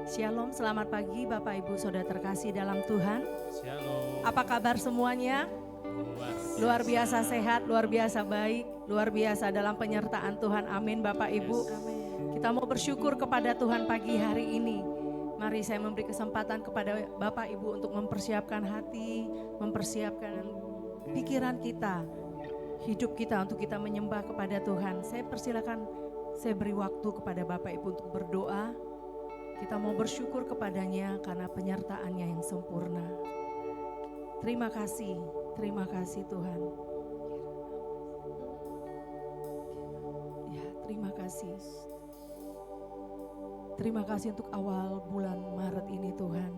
Shalom, selamat pagi Bapak Ibu Saudara terkasih dalam Tuhan. Shalom. Apa kabar semuanya? Luar biasa sehat, luar biasa baik, luar biasa dalam penyertaan Tuhan. Amin Bapak Ibu. Kita mau bersyukur kepada Tuhan pagi hari ini. Mari saya memberi kesempatan kepada Bapak Ibu untuk mempersiapkan hati, mempersiapkan pikiran kita, hidup kita untuk kita menyembah kepada Tuhan. Saya persilakan, saya beri waktu kepada Bapak Ibu untuk berdoa. Kita mau bersyukur kepadanya karena penyertaannya yang sempurna. Terima kasih Tuhan. kasih. Terima kasih untuk awal bulan Maret ini Tuhan.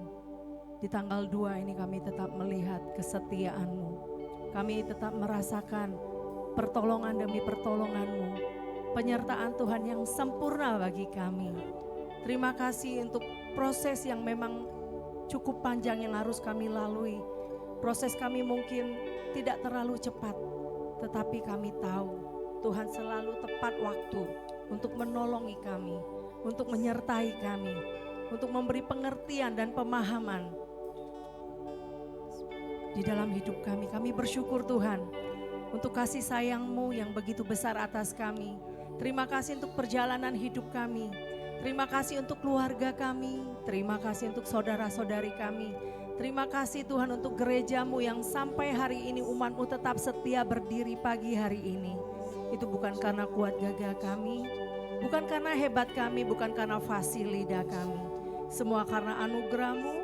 Di tanggal 2 ini kami tetap melihat kesetiaan-Mu. Kami tetap merasakan pertolongan demi pertolongan-Mu. Penyertaan Tuhan yang sempurna bagi kami. Terima kasih untuk proses yang memang cukup panjang yang harus kami lalui. Proses kami mungkin tidak terlalu cepat, tetapi kami tahu Tuhan selalu tepat waktu untuk menolongi kami, untuk menyertai kami, untuk memberi pengertian dan pemahaman di dalam hidup kami. Kami bersyukur Tuhan untuk kasih sayang-Mu yang begitu besar atas kami. Terima kasih untuk perjalanan hidup kami. Terima kasih untuk keluarga kami. Terima kasih untuk saudara-saudari kami. Terima kasih Tuhan untuk gereja-Mu yang sampai hari ini umat-Mu tetap setia berdiri pagi hari ini. Itu bukan karena kuat gagah kami, bukan karena hebat kami, bukan karena fasih lidah kami. Semua karena anugerah-Mu,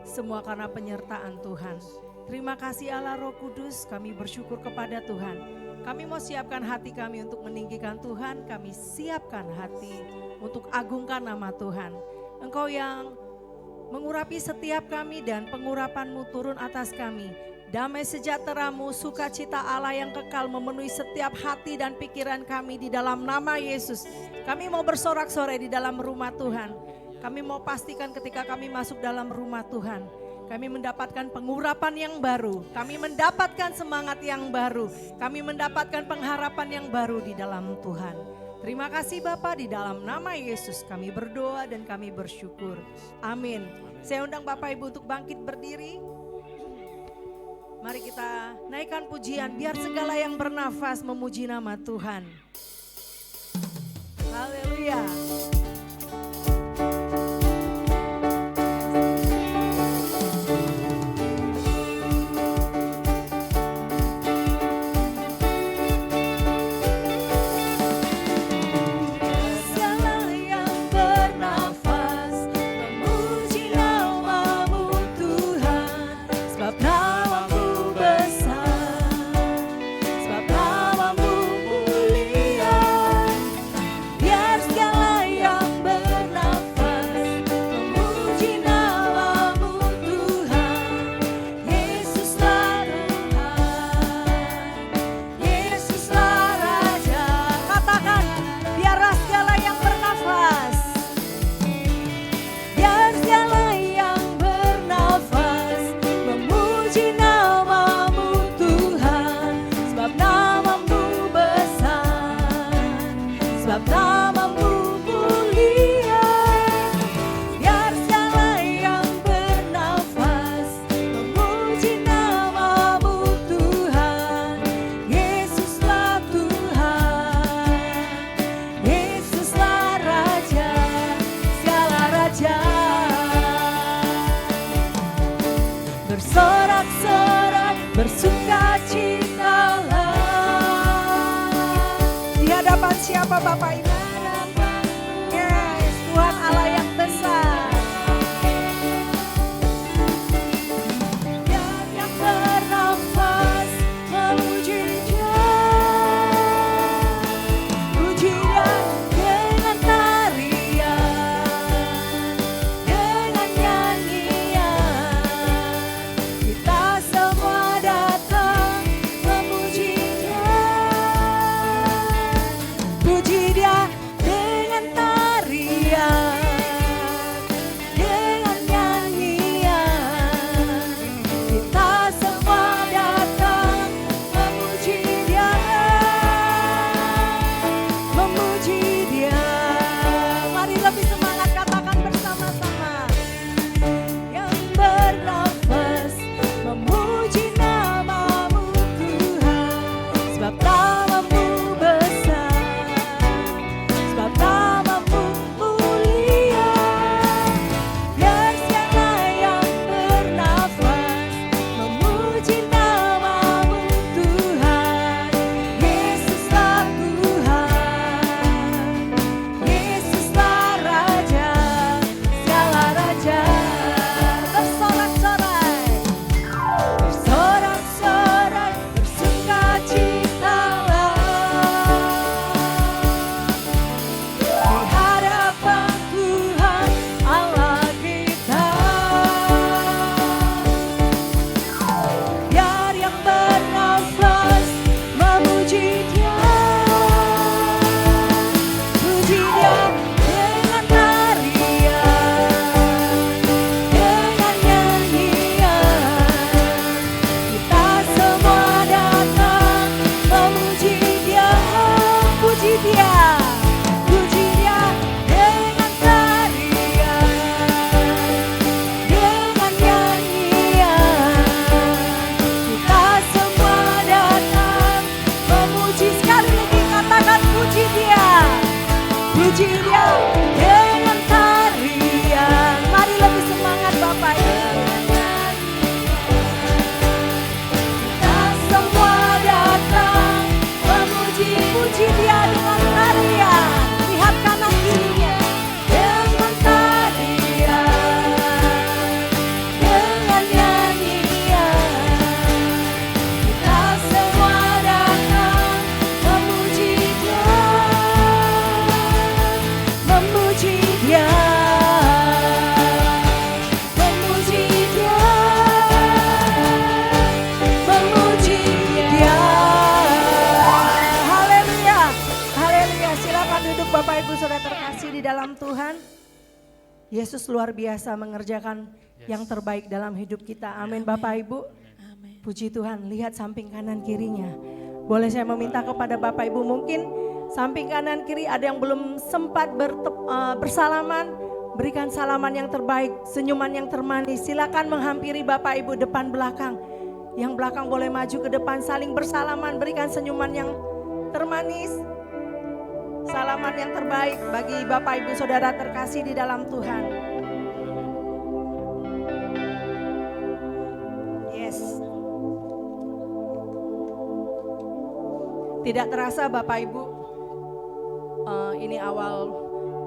semua karena penyertaan Tuhan. Terima kasih Allah Roh Kudus, kami bersyukur kepada Tuhan. Kami mau siapkan hati kami untuk meninggikan Tuhan, kami siapkan hati untuk agungkan nama Tuhan. Engkau yang mengurapi setiap kami dan pengurapan-Mu turun atas kami. Damai sejahtera-Mu, sukacita Allah yang kekal memenuhi setiap hati dan pikiran kami di dalam nama Yesus. Kami mau bersorak-sorai di dalam rumah Tuhan. Kami mau pastikan ketika kami masuk dalam rumah Tuhan, kami mendapatkan pengurapan yang baru. Kami mendapatkan semangat yang baru. Kami mendapatkan pengharapan yang baru di dalam Tuhan. Terima kasih Bapa, di dalam nama Yesus kami berdoa dan kami bersyukur. Amin. Saya undang Bapak Ibu untuk bangkit berdiri. Mari kita naikkan pujian, biar segala yang bernafas memuji nama Tuhan. Haleluya. Bersorak-sorai, bersukacitalah. Di hadapan siapa Bapak Ibu? Yes, Tuhan Allah yang besar. Dan yang bernafas memuji Dia. Puji Dia dengan tarian, dengan nyanyian. Kita semua datang memuji Dia. Puji Dia dengan tarian, dengan nyanyian. Kita semua datang memuji Dia, memuji Dia. Mari lebih semangat, katakan bersama-sama. Yang bernafas memuji nama-Mu Tuhan, sebab nama-Mu besar, Puji Dia dengan tarian. Mari lebih semangat Bapak Ibu. Kita semua datang memuji Dia dengan tarian. Lihat kanan kirinya dengan tarian, dengan nyanyian. Kita semua datang memuji Dia, memuji Dia, memuji Dia, memuji Dia. Haleluya, haleluya. Silakan duduk Bapak Ibu Saudara terkasih di dalam Tuhan. Yesus luar biasa mengerjakan yang terbaik dalam hidup kita. Amin Bapak Ibu. Puji Tuhan, lihat samping kanan kirinya. Boleh saya meminta kepada Bapak Ibu, mungkin samping kanan kiri ada yang belum sempat bersalaman, berikan salaman yang terbaik, senyuman yang termanis. Silakan menghampiri Bapak Ibu depan belakang. Yang belakang boleh maju ke depan, saling bersalaman, berikan senyuman yang termanis. Salaman yang terbaik bagi Bapak Ibu Saudara terkasih di dalam Tuhan. Yes. Tidak terasa Bapak Ibu, ini awal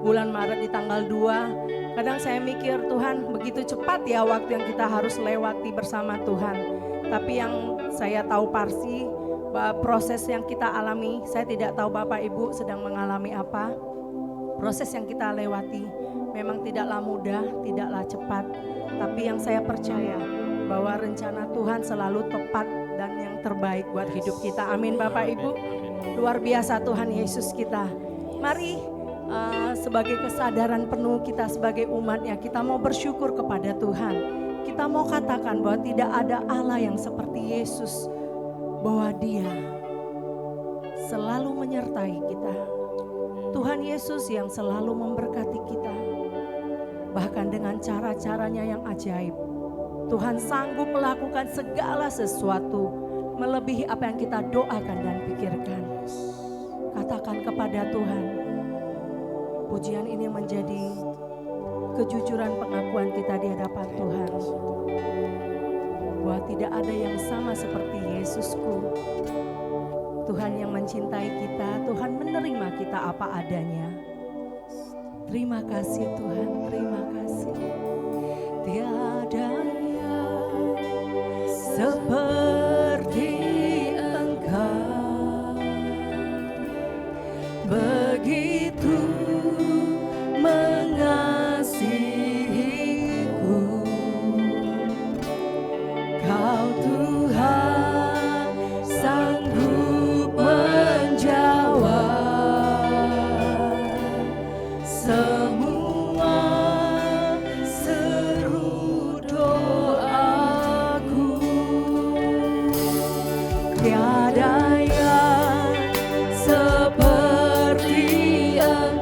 bulan Maret di tanggal 2. Kadang saya mikir Tuhan begitu cepat ya waktu yang kita harus lewati bersama Tuhan. Tapi yang saya tahu pasti bahwa proses yang kita alami, saya tidak tahu Bapak Ibu sedang mengalami apa. Proses yang kita lewati memang tidaklah mudah, tidaklah cepat. Tapi yang saya percaya bahwa rencana Tuhan selalu tepat dan yang terbaik buat hidup kita. Amin Bapak Ibu. Luar biasa Tuhan Yesus kita. Mari sebagai kesadaran penuh kita sebagai umatnya, kita mau bersyukur kepada Tuhan. Kita mau katakan bahwa tidak ada Allah yang seperti Yesus, bahwa Dia selalu menyertai kita. Tuhan Yesus yang selalu memberkati kita, bahkan dengan cara-caranya yang ajaib. Tuhan sanggup melakukan segala sesuatu melebihi apa yang kita doakan dan pikirkan. Katakan kepada Tuhan, pujian ini menjadi kejujuran pengakuan kita di hadapan Tuhan, bahwa tidak ada yang sama seperti Yesusku. Tuhan yang mencintai kita, Tuhan menerima kita apa adanya. Terima kasih Tuhan, terima kasih. Tiada yang seperti Engkau, begitu mengasihiku. Kau Tuhan sanggup menjawab semua seru doaku. Tiada yang seperti Engkau,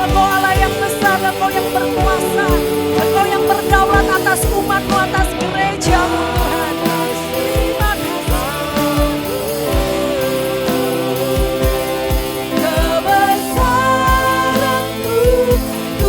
Engkau Allah yang besar, Engkau yang berkuasa, Engkau yang berdaulat atas umat-Mu, atas gereja-Mu Tuhan. Terima kasih. Kebesaran-Mu Tuhan, mengasihi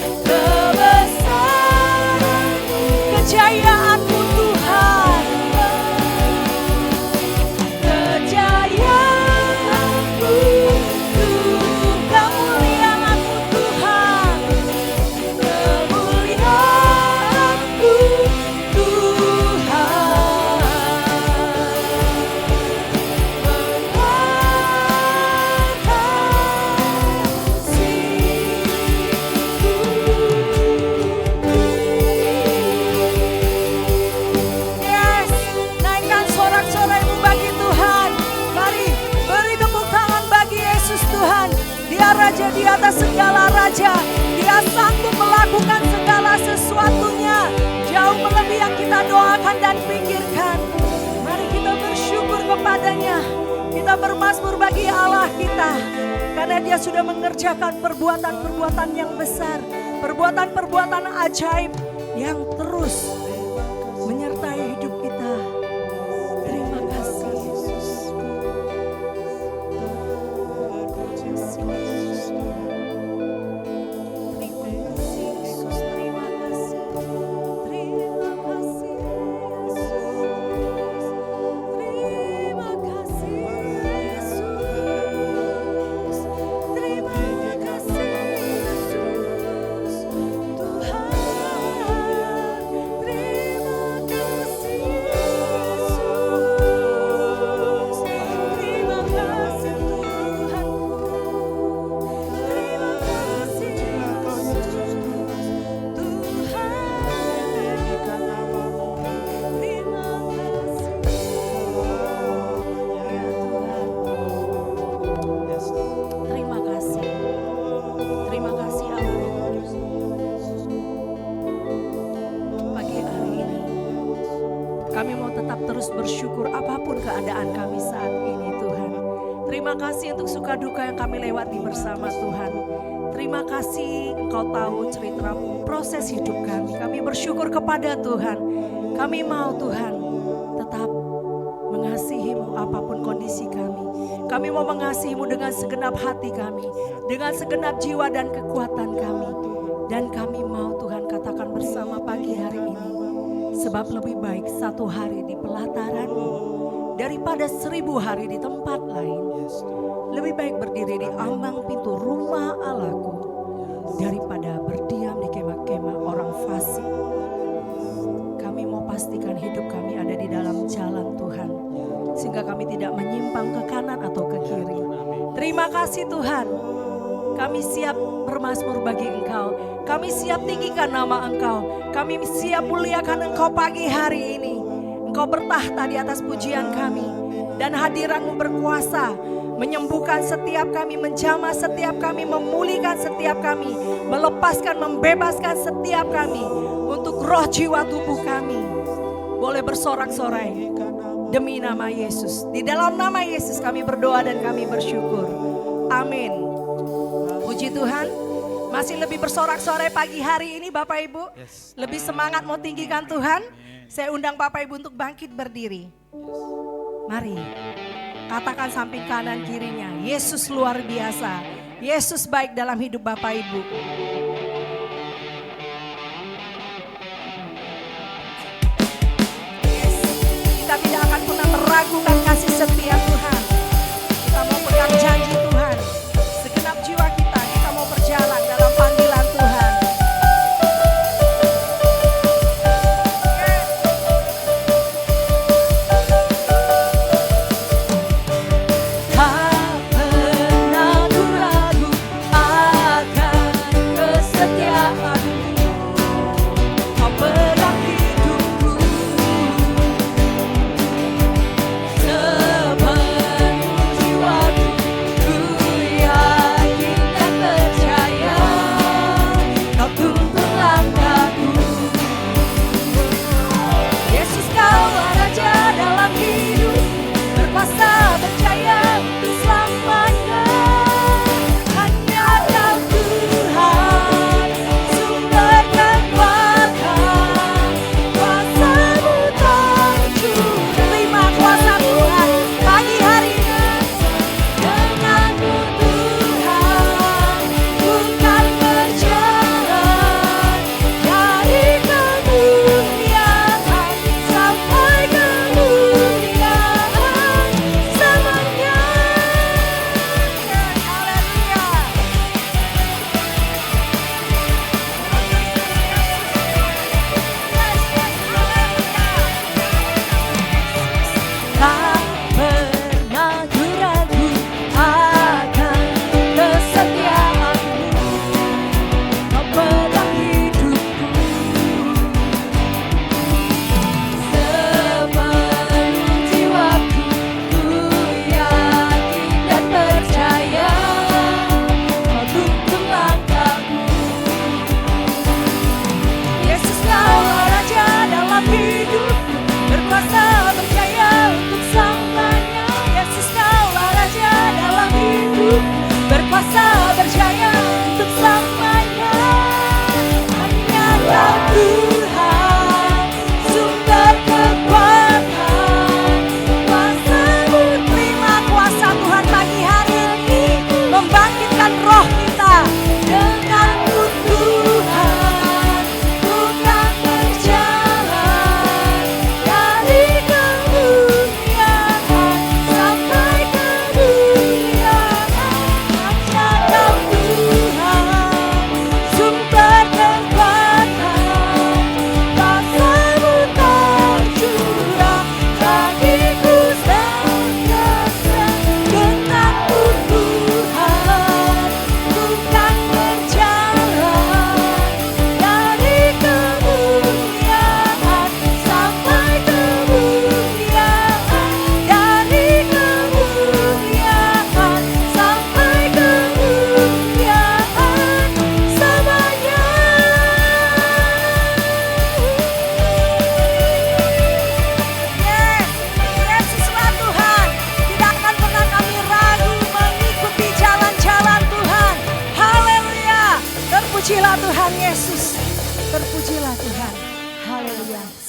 bumi, kejayaanmu Tuhan, kejayaanmu Tuhan, kemuliaanmu Tuhan, kemuliaanmu Yes, naikkan sorak-sorai-Mu bagi Tuhan. Mari beri tepuk tangan bagi Yesus Tuhan. Dia Raja di atas segala raja. Dia sanggup melakukan segala sesuatunya, jauh melebihi yang kita doakan dan pikirkan. Mari kita bersyukur kepadanya. Kita bermazmur bagi Allah kita, karena Dia sudah mengerjakan perbuatan-perbuatan yang besar, perbuatan-perbuatan ajaib yang terus menyertai hidup kita. Terima kasih Yesus. Terima kasih Yesus. Terima kasih. Terima kasih Yesus. Terima kasih Yesus. Terima kasih Yesus. Tuhan, terima kasih Yesus. Terima kasih Tuhanku. Terima kasih Yesus. Terima kasih. Terima kasih Allah. Pagi hari ini kami mau tetap terus bersyukur apapun keadaan kami saat ini Tuhan. Terima kasih untuk suka duka yang kami lewati bersama Tuhan. Terima kasih Engkau tahu cerita proses hidup kami. Kami bersyukur kepada Tuhan. Kami mau Tuhan tetap mengasihi-Mu apapun kondisi kami. Kami mau mengasihi-Mu dengan segenap hati kami, dengan segenap jiwa dan kekuatan kami. Dan kami mau Tuhan katakan bersama pagi hari ini, sebab lebih baik satu hari di pelataran-Mu daripada 1000 hari di tempat lain. Lebih baik berdiri di ambang pintu rumah Allahku daripada berdiam di kemah-kemah orang fasik. Kami mau pastikan hidup kami ada di dalam jalan Tuhan, sehingga kami tidak menyimpang ke kanan atau ke kiri. Terima kasih Tuhan. Kami siap bermazmur bagi Engkau. Kami siap tinggikan nama Engkau. Kami siap muliakan Engkau pagi hari ini. Engkau bertahta di atas pujian kami. Dan hadiran-Mu berkuasa menyembuhkan setiap kami, menjamah setiap kami, memulihkan setiap kami, melepaskan, membebaskan setiap kami untuk roh jiwa tubuh kami. Boleh bersorak-sorai demi nama Yesus. Di dalam nama Yesus kami berdoa dan kami bersyukur. Amin. Puji Tuhan. Masih lebih bersorak-sorai pagi hari ini Bapak Ibu. Lebih semangat mau tinggikan Tuhan. Saya undang Bapak Ibu untuk bangkit berdiri. Mari katakan samping kanan kirinya, Yesus luar biasa. Yesus baik dalam hidup Bapak Ibu. Kita tidak akan pernah meragukan kasih setia Tuhan. Kita mau pegang janji Tuhan. Segenap jiwa kita mau berjalan dalam panggilan Tuhan.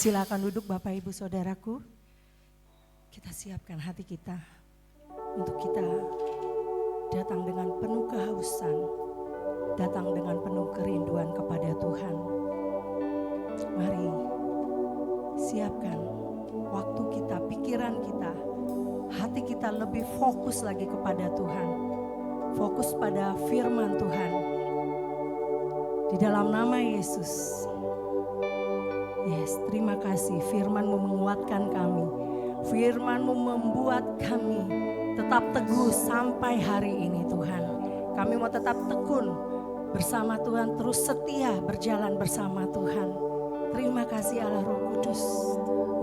Silakan duduk Bapak Ibu Saudaraku. Kita siapkan hati kita untuk kita datang dengan penuh kehausan, datang dengan penuh kerinduan kepada Tuhan. Mari siapkan waktu kita, pikiran kita, hati kita lebih fokus lagi kepada Tuhan. Fokus pada firman Tuhan. Di dalam nama Yesus. Yes, terima kasih. Firman-Mu menguatkan kami. Firman-Mu membuat kami tetap teguh sampai hari ini Tuhan. Kami mau tetap tekun bersama Tuhan, terus setia berjalan bersama Tuhan. Terima kasih Allah Roh Kudus.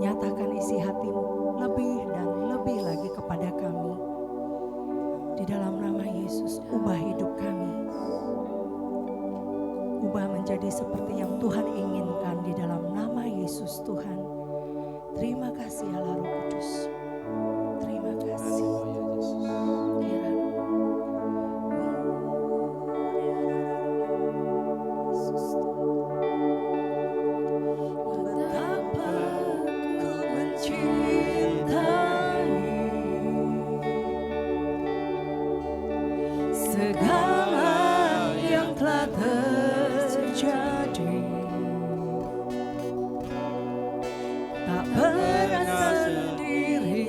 Nyatakan isi hati-Mu lebih dan lebih lagi kepada kami. Di dalam nama Yesus, ubah hidup kami. Ubah menjadi seperti yang Tuhan inginkan di dalam nama Yesus Tuhan. Terima kasih Allah Roh Kudus. Terima kasih. Betapa ku mencintai segala yang telah terjadi. Tak pernah sendiri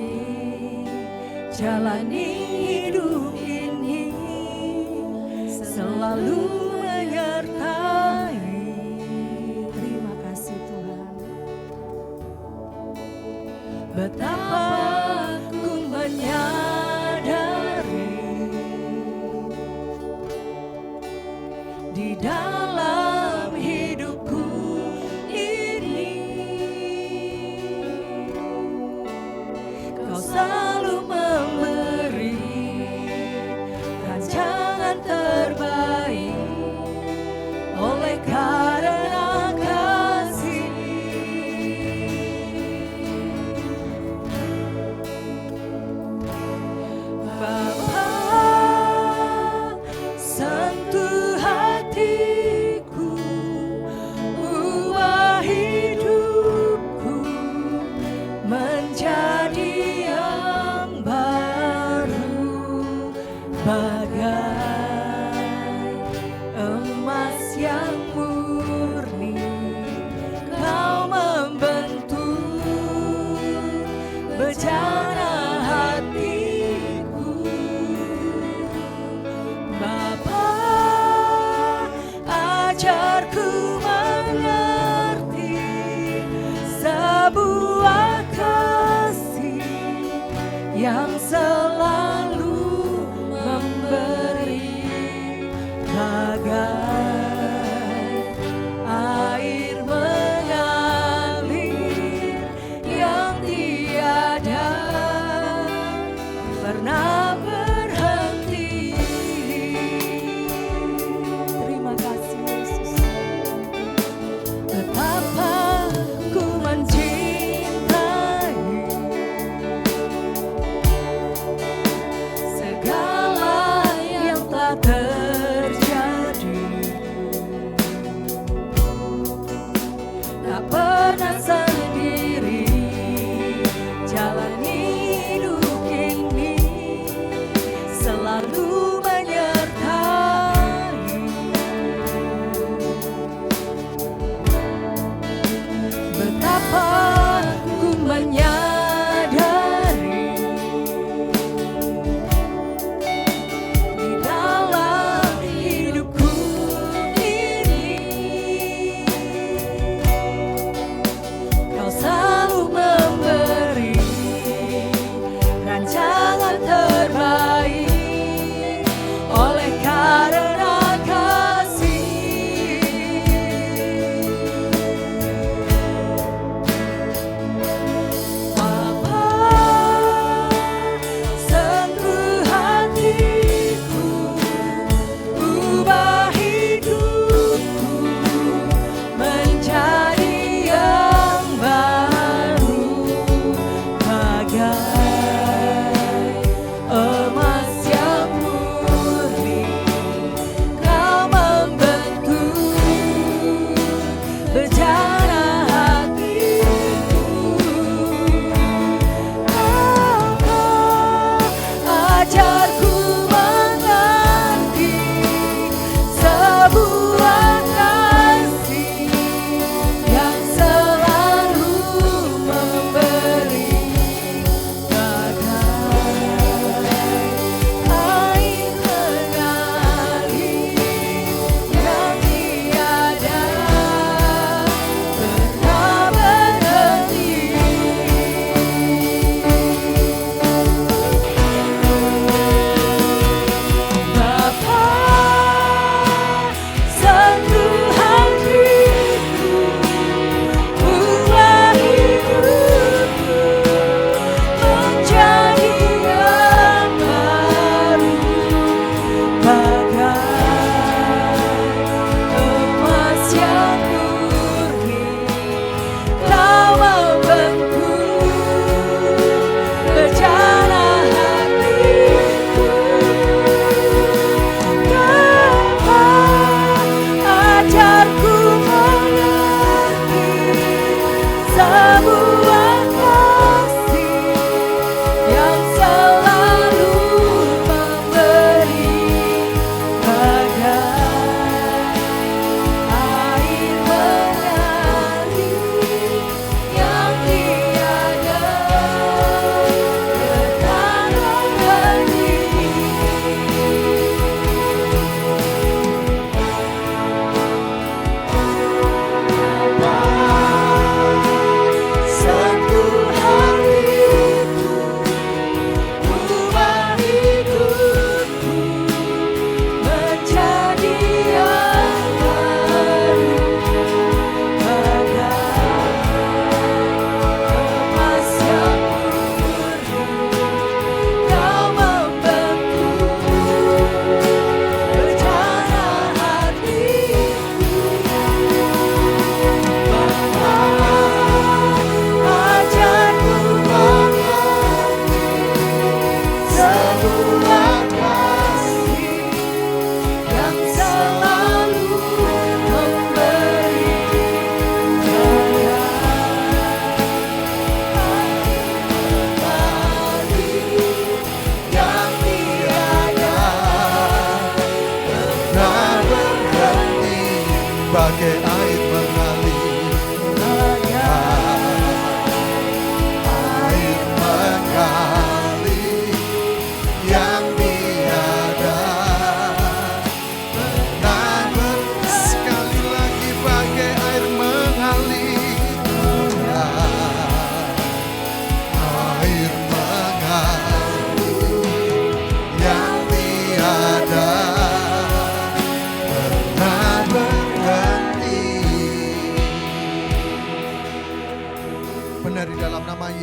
jalani hidup ini, selalu menyertai. Terima kasih Tuhan. Betapa ku menyadari di dalam hidupku ini Kau selalu memberi rancangan terbaik oleh karena kasih. Bapa, sentuh hatiku, ubah hidupku menjadi yang baru, bagai emas yang murni. Kau membentuk bejana hatiku. Bapa, ajarku mengerti sebuah kasih yang selalu memberi, bagai air mengalir yang tiada pernah berhenti. Terima kasih Yesus. Betapa ku mencintai segala yang telah terjadi.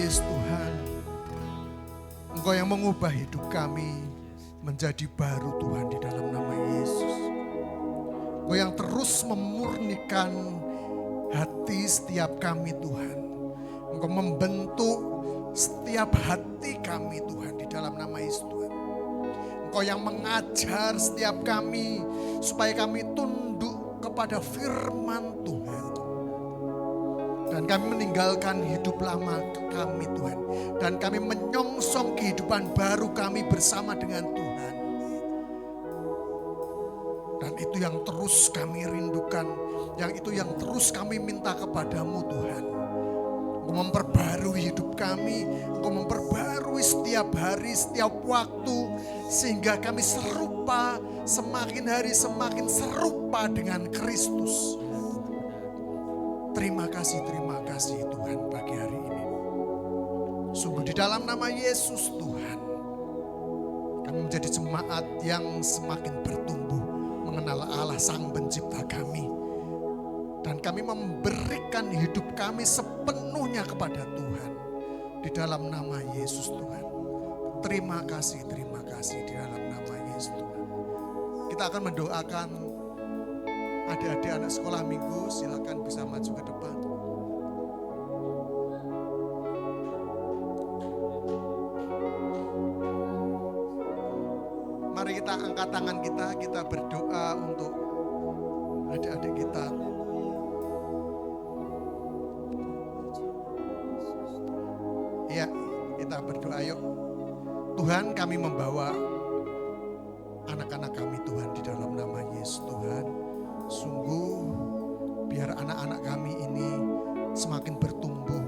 Yes Tuhan, Engkau yang mengubah hidup kami menjadi baru Tuhan di dalam nama Yesus. Engkau yang terus memurnikan hati setiap kami Tuhan. Engkau membentuk setiap hati kami Tuhan di dalam nama Yesus Tuhan. Engkau yang mengajar setiap kami supaya kami tunduk kepada firman Tuhan. Dan kami meninggalkan hidup lama kami Tuhan. Dan kami menyongsong kehidupan baru kami bersama dengan Tuhan. Dan itu yang terus kami rindukan. Yang itu yang terus kami minta kepadamu Tuhan. Engkau memperbarui hidup kami, Engkau memperbarui setiap hari, setiap waktu, sehingga kami serupa, semakin hari semakin serupa dengan Kristus. Terima kasih Tuhan pagi hari ini. Sungguh di dalam nama Yesus Tuhan, kami menjadi jemaat yang semakin bertumbuh mengenal Allah Sang Pencipta kami. Dan kami memberikan hidup kami sepenuhnya kepada Tuhan. Di dalam nama Yesus Tuhan. Terima kasih di dalam nama Yesus Tuhan. Kita akan mendoakan adik-adik anak sekolah minggu. Silakan bisa maju ke depan. Mari kita angkat tangan kita berdoa untuk adik-adik kita. Ya, kita berdoa yuk. Tuhan, kami membawa anak-anak kami Tuhan di dalam nama Yesus Tuhan. Sungguh biar anak-anak kami ini semakin bertumbuh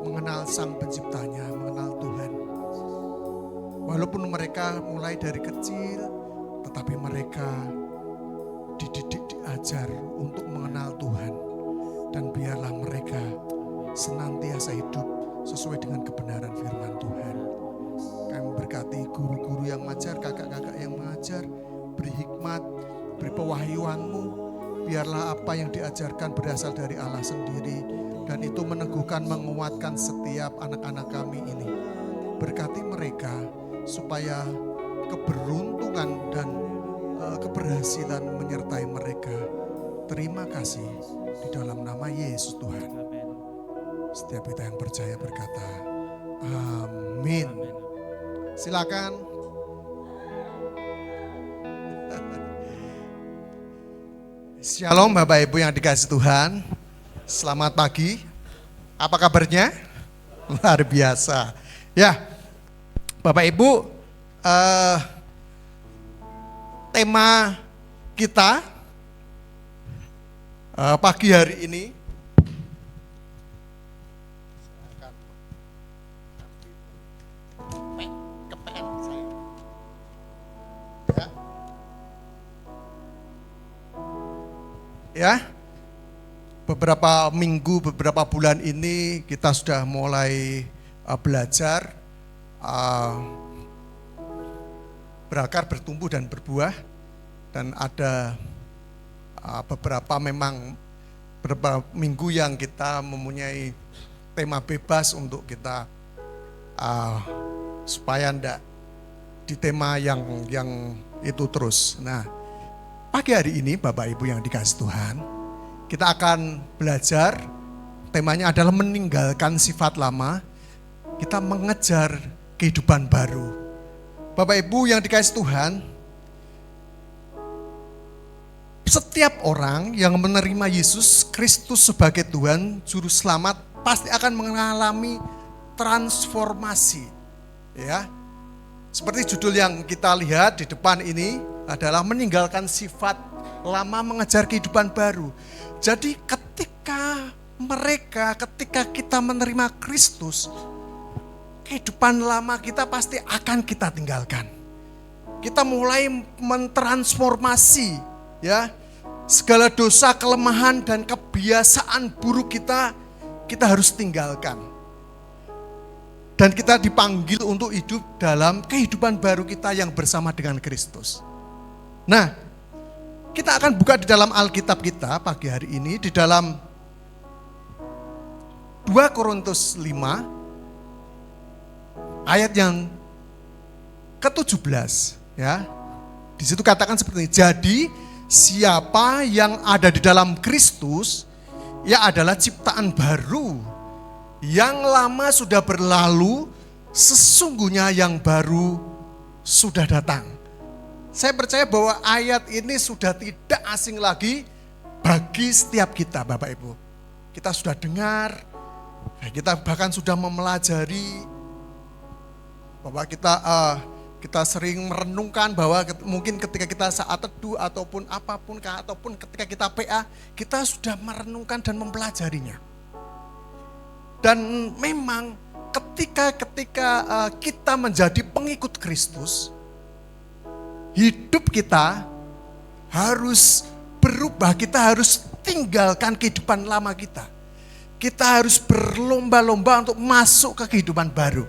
mengenal Sang Penciptanya, mengenal Tuhan. Walaupun mereka mulai dari kecil, tetapi mereka dididik, diajar untuk mengenal Tuhan. Dan biarlah mereka senantiasa hidup sesuai dengan kebenaran firman Tuhan. Kami berkati guru-guru yang mengajar, kakak-kakak yang mengajar, beri hikmat, beri pewahyuan-Mu. Biarlah apa yang diajarkan berasal dari Allah sendiri. Dan itu meneguhkan, menguatkan setiap anak-anak kami ini. Berkati mereka supaya keberuntungan dan keberhasilan menyertai mereka. Terima kasih di dalam nama Yesus Tuhan. Setiap kita yang percaya berkata, amin. Silakan. Shalom Bapak Ibu yang dikasihi Tuhan. Selamat pagi. Apa kabarnya? Luar biasa. Ya, Bapak Ibu, tema kita pagi hari ini ya, beberapa minggu, beberapa bulan ini kita sudah mulai belajar berakar, bertumbuh dan berbuah. Dan ada beberapa minggu yang kita mempunyai tema bebas untuk kita supaya ndak di tema yang itu terus. Nah, pagi hari ini Bapak Ibu yang dikasihi Tuhan, kita akan belajar, temanya adalah meninggalkan sifat lama, kita mengejar kehidupan baru. Bapak Ibu yang dikasihi Tuhan, setiap orang yang menerima Yesus Kristus sebagai Tuhan, Juru Selamat, pasti akan mengalami transformasi. Ya, seperti judul yang kita lihat di depan ini, adalah meninggalkan sifat lama, mengejar kehidupan baru. Jadi ketika kita menerima Kristus, kehidupan lama kita pasti akan kita tinggalkan. Kita mulai mentransformasi, ya, segala dosa, kelemahan dan kebiasaan buruk kita harus tinggalkan. Dan kita dipanggil untuk hidup dalam kehidupan baru kita yang bersama dengan Kristus. Nah, kita akan buka di dalam Alkitab kita pagi hari ini di dalam 2 Korintus 5 ayat yang ke-17 ya. Di situ katakan seperti ini. Jadi siapa yang ada di dalam Kristus, ia adalah ciptaan baru. Yang lama sudah berlalu, sesungguhnya yang baru sudah datang. Saya percaya bahwa ayat ini sudah tidak asing lagi bagi setiap kita, Bapak Ibu. Kita sudah dengar, kita bahkan sudah mempelajari, bahwa kita sering merenungkan bahwa mungkin ketika kita saat teduh ataupun apapun, ataupun ketika kita PA, kita sudah merenungkan dan mempelajarinya. Dan memang ketika kita menjadi pengikut Kristus, hidup kita harus berubah, kita harus tinggalkan kehidupan lama kita. Kita harus berlomba-lomba untuk masuk ke kehidupan baru.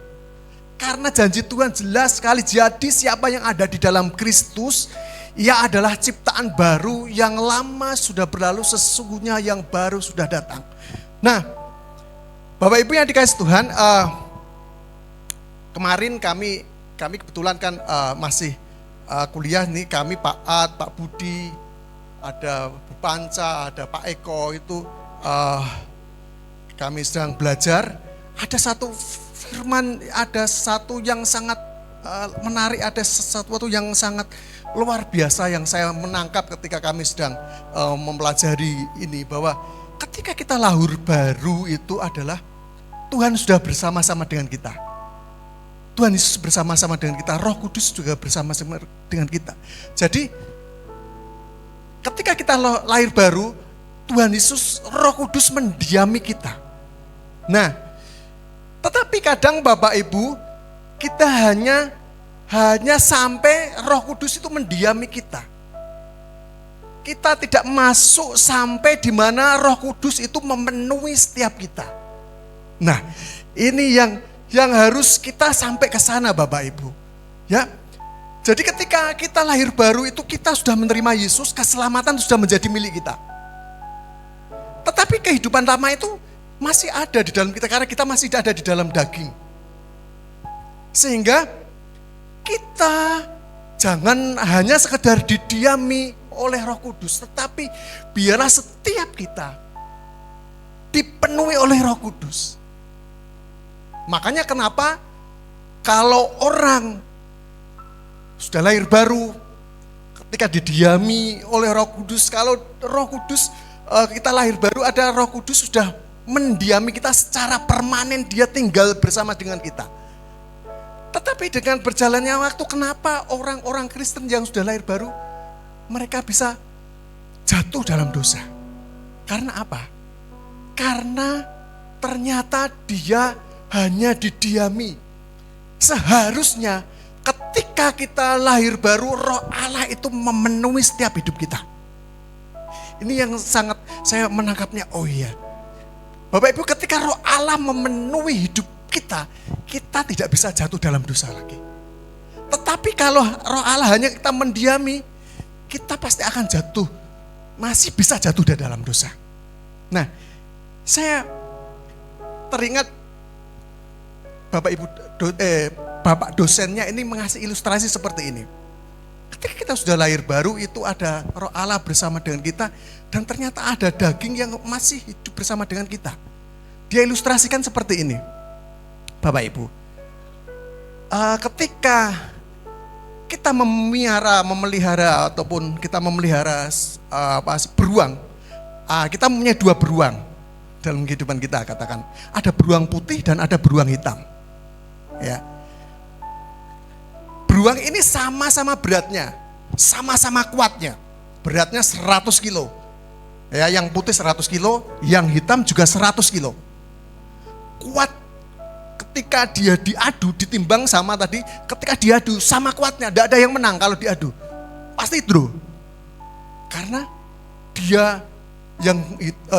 Karena janji Tuhan jelas sekali, jadi siapa yang ada di dalam Kristus, ia adalah ciptaan baru, yang lama sudah berlalu, sesungguhnya yang baru sudah datang. Nah, Bapak Ibu yang dikasihi Tuhan, kemarin kami kebetulan kan masih kuliah nih, kami Pak Ad, Pak Budi, ada Bu Panca, ada Pak Eko, itu kami sedang belajar. Ada satu firman, ada satu yang sangat menarik, ada sesuatu yang sangat luar biasa yang saya menangkap ketika kami sedang mempelajari ini, bahwa ketika kita lahir baru itu adalah Tuhan sudah bersama-sama dengan kita. Tuhan Yesus bersama-sama dengan kita, Roh Kudus juga bersama-sama dengan kita. Jadi ketika kita lahir baru, Tuhan Yesus, Roh Kudus mendiami kita. Nah, tetapi kadang Bapak Ibu, kita hanya sampai Roh Kudus itu mendiami kita. Kita tidak masuk sampai di mana Roh Kudus itu memenuhi setiap kita. Nah, ini yang harus kita sampai ke sana, Bapak Ibu. Ya. Jadi ketika kita lahir baru itu kita sudah menerima Yesus, keselamatan sudah menjadi milik kita. Tetapi kehidupan lama itu masih ada di dalam kita, karena kita masih ada di dalam daging. Sehingga kita jangan hanya sekedar didiami oleh Roh Kudus, tetapi biarlah setiap kita dipenuhi oleh Roh Kudus. Makanya kenapa kalau orang sudah lahir baru, ketika didiami oleh Roh Kudus, kalau Roh Kudus kita lahir baru, ada Roh Kudus sudah mendiami kita secara permanen, dia tinggal bersama dengan kita. Tetapi dengan berjalannya waktu, kenapa orang-orang Kristen yang sudah lahir baru, mereka bisa jatuh dalam dosa? Karena apa? Karena ternyata dia hanya didiami. Seharusnya ketika kita lahir baru, Roh Allah itu memenuhi setiap hidup kita. Ini yang sangat saya menangkapnya. Oh iya, Bapak Ibu, ketika Roh Allah memenuhi hidup kita, kita tidak bisa jatuh dalam dosa lagi. Tetapi kalau Roh Allah hanya kita mendiami, kita pasti akan jatuh, masih bisa jatuh di dalam dosa. Nah, saya teringat Bapak Ibu, Bapak dosennya ini mengasih ilustrasi seperti ini. Ketika kita sudah lahir baru, itu ada Roh Allah bersama dengan kita, dan ternyata ada daging yang masih hidup bersama dengan kita. Dia ilustrasikan seperti ini, Bapak Ibu. Ketika kita memelihara ataupun kita memelihara beruang, kita mempunyai dua beruang dalam kehidupan kita, katakan ada beruang putih dan ada beruang hitam. Ya. Beruang ini sama-sama beratnya, sama-sama kuatnya. Beratnya 100 kilo. Ya, yang putih 100 kilo, yang hitam juga 100 kilo. Kuat ketika dia diadu, ditimbang sama tadi, ketika diadu sama kuatnya, tidak ada yang menang kalau diadu. Pasti draw. Karena dia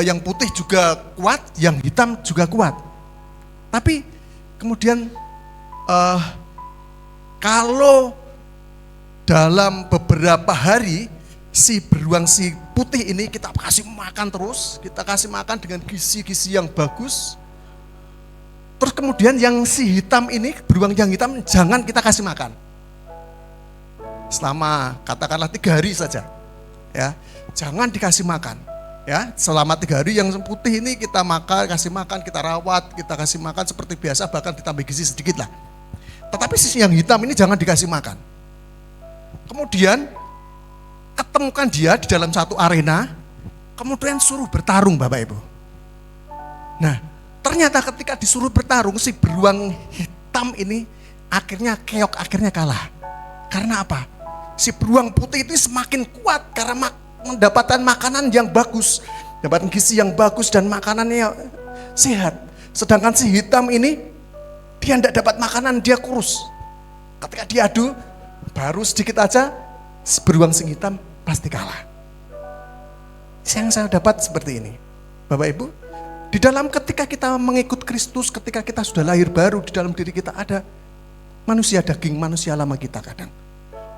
yang putih juga kuat, yang hitam juga kuat. Tapi kemudian kalau dalam beberapa hari si beruang si putih ini kita kasih makan terus, kita kasih makan dengan gizi-gizi yang bagus, Terus kemudian yang si hitam ini, beruang yang hitam jangan kita kasih makan. Selama katakanlah 3 hari saja. Ya, jangan dikasih makan. Ya, selama 3 hari yang putih ini kita makan, kasih makan, kita rawat, kita kasih makan seperti biasa, bahkan ditambah gizi sedikit lah. Tetapi sisi yang hitam ini jangan dikasih makan. Kemudian ketemukan dia di dalam satu arena, kemudian suruh bertarung Bapak Ibu. Nah, ternyata ketika disuruh bertarung, si beruang hitam ini akhirnya keok, akhirnya kalah. Karena apa? Si beruang putih itu semakin kuat karena mendapatkan makanan yang bagus, mendapatkan gizi yang bagus dan makanannya sehat. Sedangkan si hitam ini, dia tidak dapat makanan, dia kurus. Ketika diadu, baru sedikit aja, si beruang sing hitam pasti kalah. Yang saya dapat seperti ini, Bapak Ibu, di dalam ketika kita mengikut Kristus, ketika kita sudah lahir baru, di dalam diri kita ada manusia daging, manusia lama kita kadang.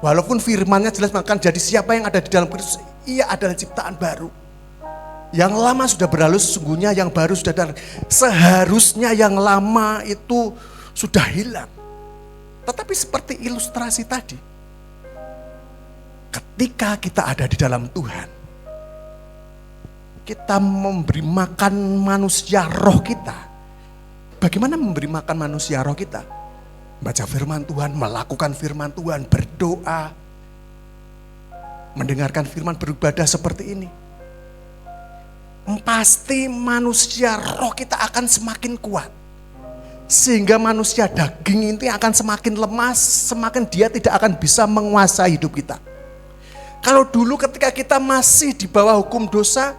Walaupun firman-Nya jelas makan, jadi siapa yang ada di dalam Kristus, ia adalah ciptaan baru. Yang lama sudah berlalu, sesungguhnya yang baru sudah datang. Seharusnya yang lama itu sudah hilang. Tetapi seperti ilustrasi tadi, ketika kita ada di dalam Tuhan, kita memberi makan manusia roh kita. Bagaimana memberi makan manusia roh kita? Baca firman Tuhan, melakukan firman Tuhan, berdoa, mendengarkan firman, beribadah seperti ini. Pasti manusia roh kita akan semakin kuat. Sehingga manusia daging ini akan semakin lemah, semakin dia tidak akan bisa menguasai hidup kita. Kalau dulu ketika kita masih di bawah hukum dosa,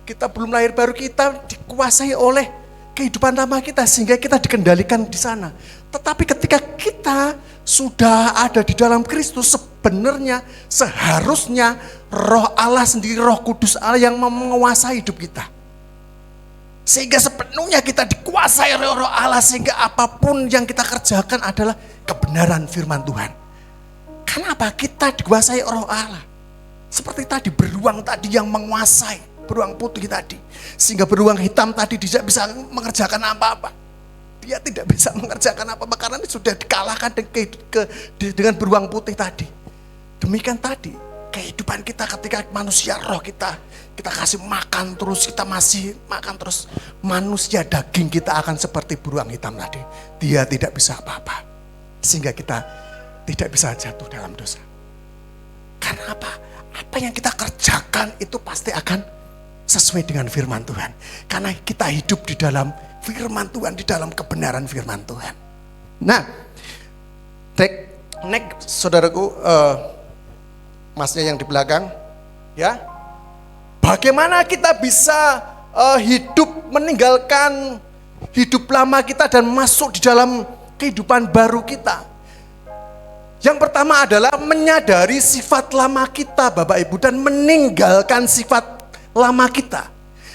kita belum lahir baru, kita dikuasai oleh kehidupan lama kita sehingga kita dikendalikan di sana. Tetapi ketika kita sudah ada di dalam Kristus, sebenarnya seharusnya Roh Allah sendiri, Roh Kudus Allah yang menguasai hidup kita. Sehingga sepenuhnya kita dikuasai oleh Roh Allah, sehingga apapun yang kita kerjakan adalah kebenaran firman Tuhan. Kenapa? Kita dikuasai Roh Allah. Seperti tadi beruang tadi yang menguasai, beruang putih tadi. Sehingga beruang hitam tadi tidak bisa mengerjakan apa-apa. Dia tidak bisa mengerjakan apa-apa karena sudah dikalahkan dengan beruang putih tadi. Demikian tadi kehidupan kita ketika manusia roh kita kasih makan terus, kita masih makan terus, manusia daging kita akan seperti beruang hitam tadi. Dia tidak bisa apa-apa. Sehingga kita tidak bisa jatuh dalam dosa. Karena apa? Apa yang kita kerjakan itu pasti akan sesuai dengan firman Tuhan. Karena kita hidup di dalam firman Tuhan, di dalam kebenaran firman Tuhan. Nah, next saudaraku, masnya yang di belakang, ya, bagaimana kita bisa hidup meninggalkan hidup lama kita dan masuk di dalam kehidupan baru kita? Yang pertama adalah menyadari sifat lama kita, Bapak Ibu, dan meninggalkan sifat lama kita.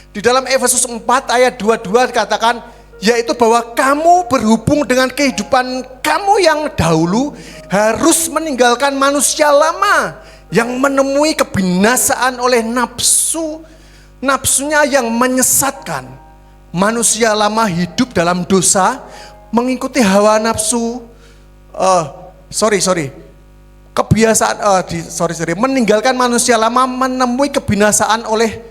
Di dalam Efesus 4 ayat 22 dikatakan, yaitu bahwa kamu berhubung dengan kehidupan kamu yang dahulu harus meninggalkan manusia lama yang menemui kebinasaan oleh nafsunya yang menyesatkan. Manusia lama hidup dalam dosa, mengikuti hawa nafsu, meninggalkan manusia lama menemui kebinasaan oleh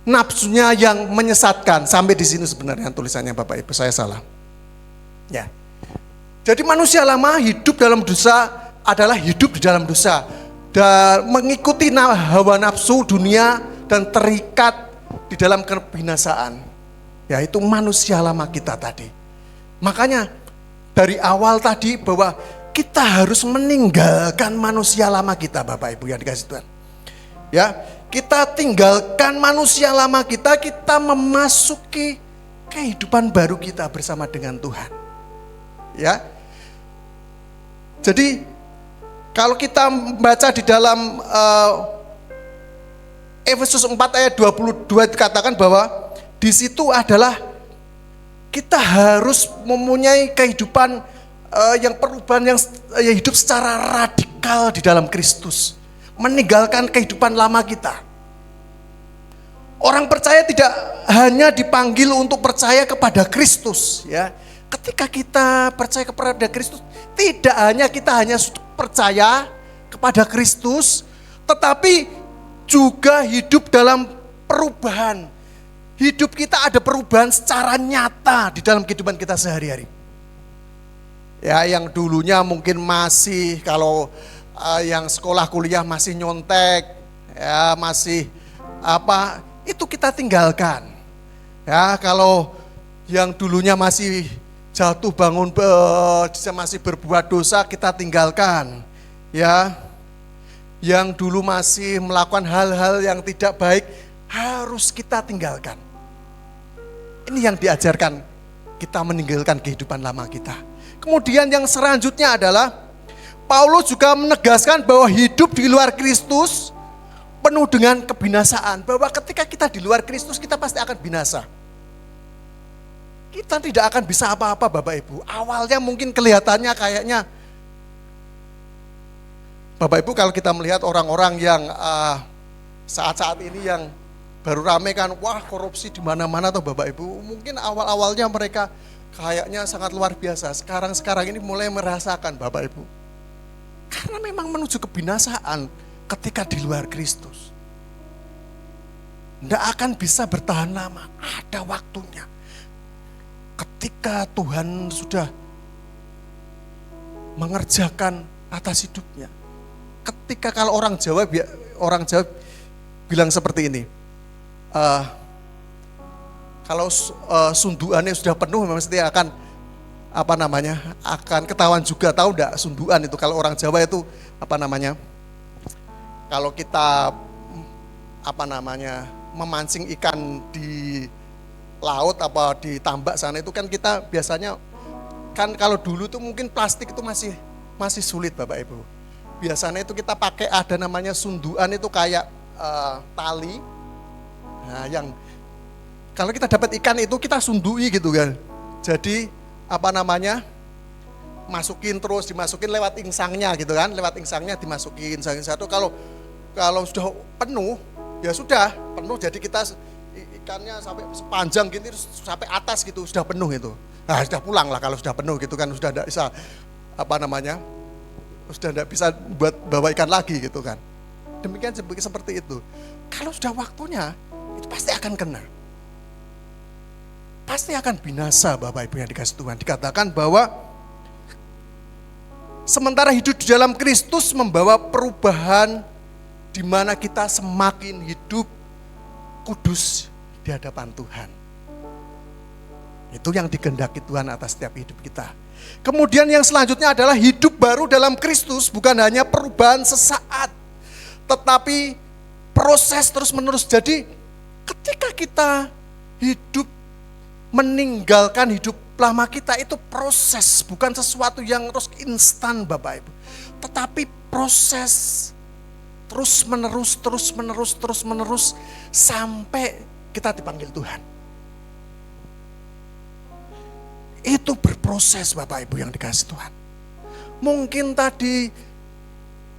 nafsunya yang menyesatkan. Sampai di sini sebenarnya tulisannya Bapak Ibu, saya salah. Ya. Jadi manusia lama hidup dalam dosa adalah hidup di dalam dosa dan mengikuti hawa nafsu dunia dan terikat di dalam kebinasaan. Yaitu manusia lama kita tadi. Makanya dari awal tadi bahwa kita harus meninggalkan manusia lama kita, Bapak Ibu yang dikasih Tuhan. Ya, kita tinggalkan manusia lama kita, kita memasuki kehidupan baru kita bersama dengan Tuhan. Ya. Jadi kalau kita membaca di dalam Efesus 4 ayat 22 dikatakan bahwa di situ adalah kita harus mempunyai kehidupan yang perubahan yang hidup secara radikal di dalam Kristus. Meninggalkan kehidupan lama kita. Orang percaya tidak hanya dipanggil untuk percaya kepada Kristus, ya, Ketika kita percaya kepada Kristus, tidak hanya kita percaya kepada Kristus, tetapi juga hidup dalam perubahan. Hidup kita ada perubahan secara nyata di dalam kehidupan kita sehari-hari. Ya, yang dulunya mungkin masih, kalau yang sekolah kuliah masih nyontek, ya masih itu kita tinggalkan. Ya, kalau yang dulunya masih jatuh bangun, masih berbuat dosa, kita tinggalkan. Ya, yang dulu masih melakukan hal-hal yang tidak baik, harus kita tinggalkan. Ini yang diajarkan, kita meninggalkan kehidupan lama kita. Kemudian yang selanjutnya adalah Paulus juga menegaskan bahwa hidup di luar Kristus penuh dengan kebinasaan. Bahwa ketika kita di luar Kristus, kita pasti akan binasa. Kita tidak akan bisa apa-apa Bapak Ibu. Awalnya mungkin kelihatannya kayaknya, Bapak Ibu kalau kita melihat orang-orang yang saat-saat ini yang baru rame kan, wah korupsi di mana-mana tuh Bapak Ibu. Mungkin awal-awalnya mereka kayaknya sangat luar biasa. Sekarang ini mulai merasakan Bapak Ibu. Karena memang menuju kebinasaan ketika di luar Kristus. Tidak akan bisa bertahan lama, ada waktunya. Ketika Tuhan sudah mengerjakan atas hidupnya. Ketika kalau orang Jawa bilang seperti ini, kalau sunduannya sudah penuh, mesti akan akan ketahuan juga. Tahu enggak sunduan itu? Kalau orang Jawa itu kalau kita memancing ikan di laut di tambak sana itu kan kita biasanya kan, kalau dulu tuh mungkin plastik itu masih sulit Bapak Ibu. Biasanya itu kita pakai ada namanya sunduan, itu kayak tali. Nah, yang kalau kita dapat ikan itu kita sundui gitu kan. Jadi dimasukin lewat insangnya gitu kan, lewat insangnya dimasukin satu. Kalau sudah penuh, ya sudah penuh. Jadi kita ikannya sampai sepanjang gini sampai atas gitu, sudah penuh itu. Nah, sudah pulang lah kalau sudah penuh gitu kan, sudah tidak bisa sudah tidak bisa buat bawa ikan lagi gitu kan. Demikian seperti itu. Kalau sudah waktunya, itu pasti akan kena. Pasti akan binasa Bapak Ibu yang dikasih Tuhan. Dikatakan bahwa sementara hidup di dalam Kristus membawa perubahan di mana kita semakin hidup kudus di hadapan Tuhan. Itu yang dikehendaki Tuhan atas setiap hidup kita. Kemudian yang selanjutnya adalah hidup baru dalam Kristus, bukan hanya perubahan sesaat, tetapi proses terus-menerus. Jadi ketika kita hidup, meninggalkan hidup lama kita, itu proses, bukan sesuatu yang terus instan Bapak Ibu. Tetapi proses terus menerus sampai kita dipanggil Tuhan. Itu berproses Bapak Ibu yang dikasih Tuhan. Mungkin tadi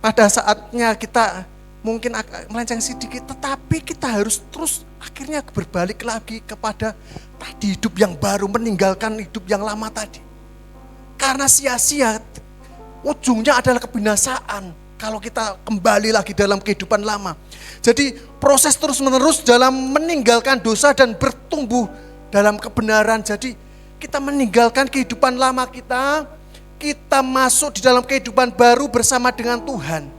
pada saatnya kita mungkin melenceng sedikit, tetapi kita harus terus akhirnya berbalik lagi kepada tadi hidup yang baru, meninggalkan hidup yang lama tadi. Karena sia-sia, ujungnya adalah kebinasaan kalau kita kembali lagi dalam kehidupan lama. Jadi proses terus-menerus dalam meninggalkan dosa dan bertumbuh dalam kebenaran. Jadi kita meninggalkan kehidupan lama kita masuk di dalam kehidupan baru bersama dengan Tuhan.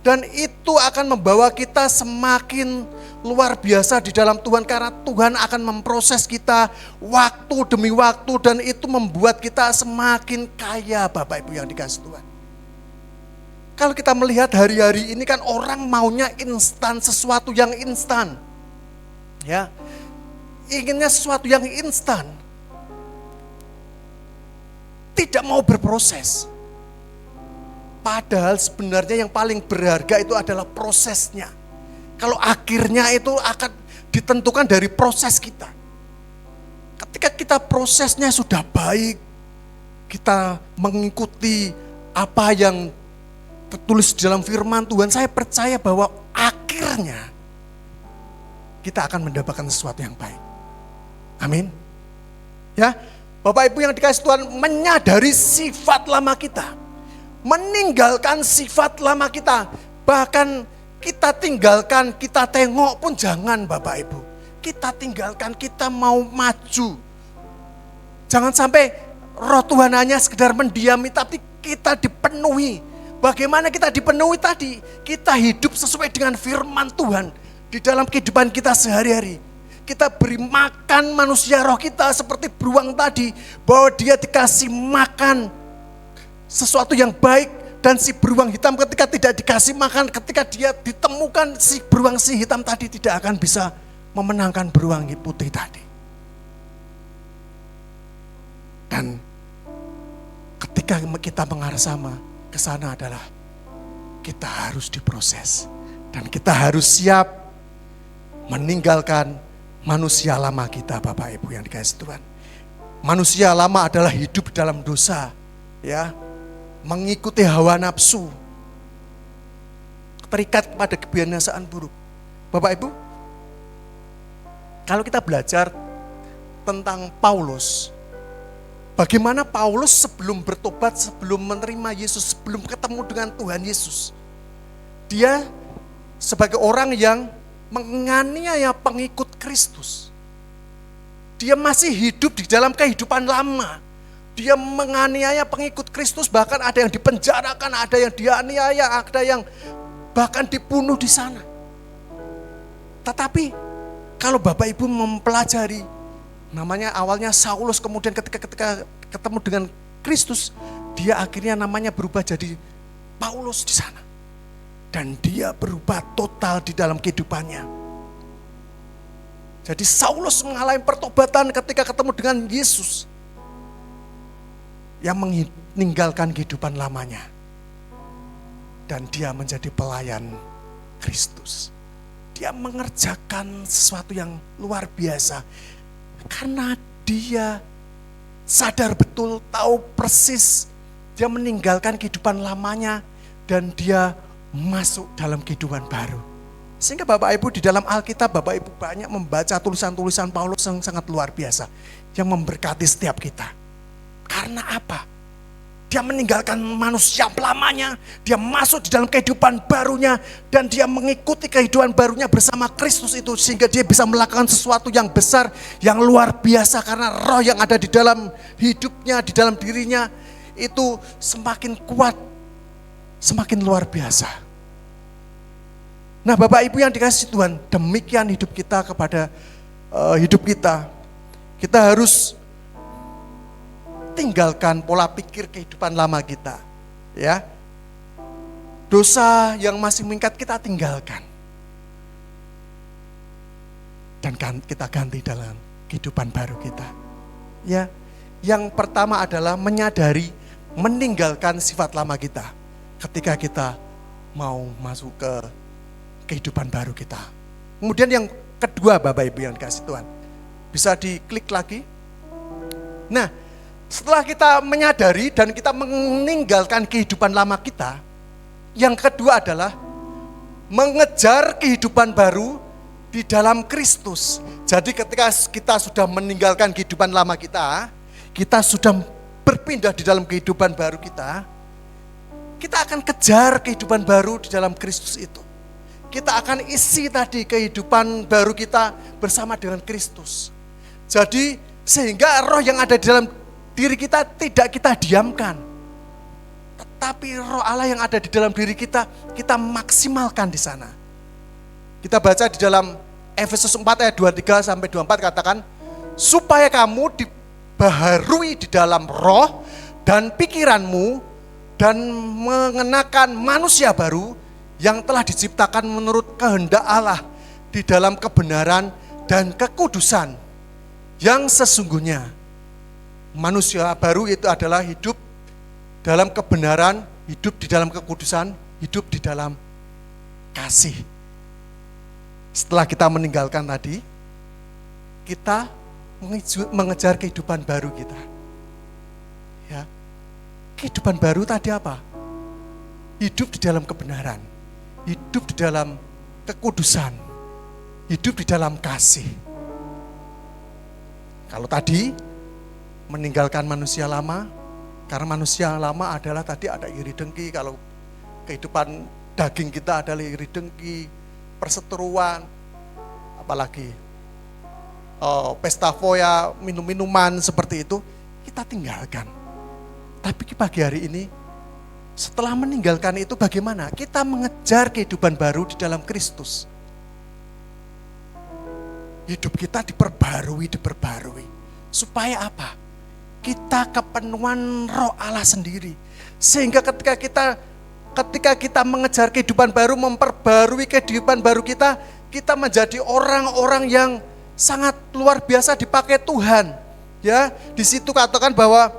Dan itu akan membawa kita semakin luar biasa di dalam Tuhan, karena Tuhan akan memproses kita waktu demi waktu, dan itu membuat kita semakin kaya Bapak Ibu yang dikasih Tuhan. Kalau kita melihat hari-hari ini kan orang maunya instan, sesuatu yang instan. Ya. Inginnya sesuatu yang instan. Tidak mau berproses. Padahal sebenarnya yang paling berharga itu adalah prosesnya. Kalau akhirnya itu akan ditentukan dari proses kita. Ketika kita prosesnya sudah baik, kita mengikuti apa yang tertulis dalam firman Tuhan, saya percaya bahwa akhirnya kita akan mendapatkan sesuatu yang baik. Amin. Ya, Bapak Ibu yang dikasih Tuhan, menyadari sifat lama kita. Meninggalkan sifat lama kita. Bahkan kita tinggalkan, kita tengok pun jangan Bapak Ibu. Kita tinggalkan, kita mau maju. Jangan sampai roh Tuhan hanya sekedar mendiami, tapi kita dipenuhi. Bagaimana kita dipenuhi tadi? Kita hidup sesuai dengan firman Tuhan di dalam kehidupan kita sehari-hari. Kita beri makan manusia roh kita seperti beruang tadi, bahwa dia dikasih makan sesuatu yang baik. Dan si beruang hitam ketika tidak dikasih makan, ketika dia ditemukan, si beruang si hitam tadi tidak akan bisa memenangkan beruang putih tadi. Dan ketika kita mengarah sama ke sana adalah kita harus diproses. Dan kita harus siap meninggalkan manusia lama kita, Bapak Ibu yang dikasihi Tuhan. Manusia lama adalah hidup dalam dosa, ya, mengikuti hawa nafsu, terikat kepada kebiasaan buruk. Bapak Ibu, kalau kita belajar tentang Paulus, bagaimana Paulus sebelum bertobat, sebelum menerima Yesus, sebelum ketemu dengan Tuhan Yesus, dia sebagai orang yang menganiaya pengikut Kristus. Dia masih hidup di dalam kehidupan lama. Dia menganiaya pengikut Kristus, bahkan ada yang dipenjarakan, ada yang dianiaya, ada yang bahkan dibunuh di sana. Tetapi kalau Bapak Ibu mempelajari, namanya awalnya Saulus, kemudian ketika ketemu dengan Kristus, dia akhirnya namanya berubah jadi Paulus di sana. Dan dia berubah total di dalam kehidupannya. Jadi Saulus mengalami pertobatan ketika ketemu dengan Yesus, yang meninggalkan kehidupan lamanya. Dan dia menjadi pelayan Kristus. Dia mengerjakan sesuatu yang luar biasa. Karena dia sadar betul, tahu persis, dia meninggalkan kehidupan lamanya dan dia masuk dalam kehidupan baru. Sehingga Bapak Ibu di dalam Alkitab, Bapak Ibu banyak membaca tulisan-tulisan Paulus yang sangat luar biasa, yang memberkati setiap kita. Karena apa? Dia meninggalkan manusia lamanya, dia masuk di dalam kehidupan barunya, dan dia mengikuti kehidupan barunya bersama Kristus itu, sehingga dia bisa melakukan sesuatu yang besar, yang luar biasa, karena roh yang ada di dalam hidupnya, di dalam dirinya, itu semakin kuat, semakin luar biasa. Nah Bapak Ibu yang dikasihi Tuhan, demikian hidup kita kepada hidup kita. Kita harus tinggalkan pola pikir kehidupan lama kita, ya. Dosa yang masih mengikat kita tinggalkan, dan kita ganti dalam kehidupan baru kita, ya. Yang pertama adalah menyadari, meninggalkan sifat lama kita ketika kita mau masuk ke kehidupan baru kita. Kemudian yang kedua Bapak Ibu yang dikasihi Tuhan, bisa diklik lagi. Nah, setelah kita menyadari dan kita meninggalkan kehidupan lama kita, yang kedua adalah mengejar kehidupan baru di dalam Kristus. Jadi ketika kita sudah meninggalkan kehidupan lama kita sudah berpindah di dalam kehidupan baru kita akan kejar kehidupan baru di dalam Kristus itu. Kita akan isi tadi kehidupan baru kita bersama dengan Kristus. Jadi sehingga roh yang ada di dalam diri kita tidak kita diamkan, tetapi roh Allah yang ada di dalam diri kita maksimalkan di sana. Kita baca di dalam Efesus 4 ayat 23 sampai 24 katakan, supaya kamu dibaharui di dalam roh dan pikiranmu dan mengenakan manusia baru yang telah diciptakan menurut kehendak Allah di dalam kebenaran dan kekudusan yang sesungguhnya. Manusia baru itu adalah hidup dalam kebenaran, hidup di dalam kekudusan, hidup di dalam kasih. Setelah kita meninggalkan tadi, kita mengejar kehidupan baru kita. Ya. Kehidupan baru tadi apa? Hidup di dalam kebenaran, hidup di dalam kekudusan, hidup di dalam kasih. Kalau tadi meninggalkan manusia lama, karena manusia lama adalah tadi ada iri dengki. Kalau kehidupan daging kita adalah iri dengki, perseteruan, apalagi pesta foya, minum-minuman seperti itu, kita tinggalkan. Tapi pagi hari ini, setelah meninggalkan itu bagaimana? Kita mengejar kehidupan baru di dalam Kristus. Hidup kita diperbarui. Supaya apa? Kita kepenuhan Roh Allah sendiri. Sehingga ketika kita mengejar kehidupan baru, memperbarui kehidupan baru kita menjadi orang-orang yang sangat luar biasa dipakai Tuhan. Ya, di situ katakan bahwa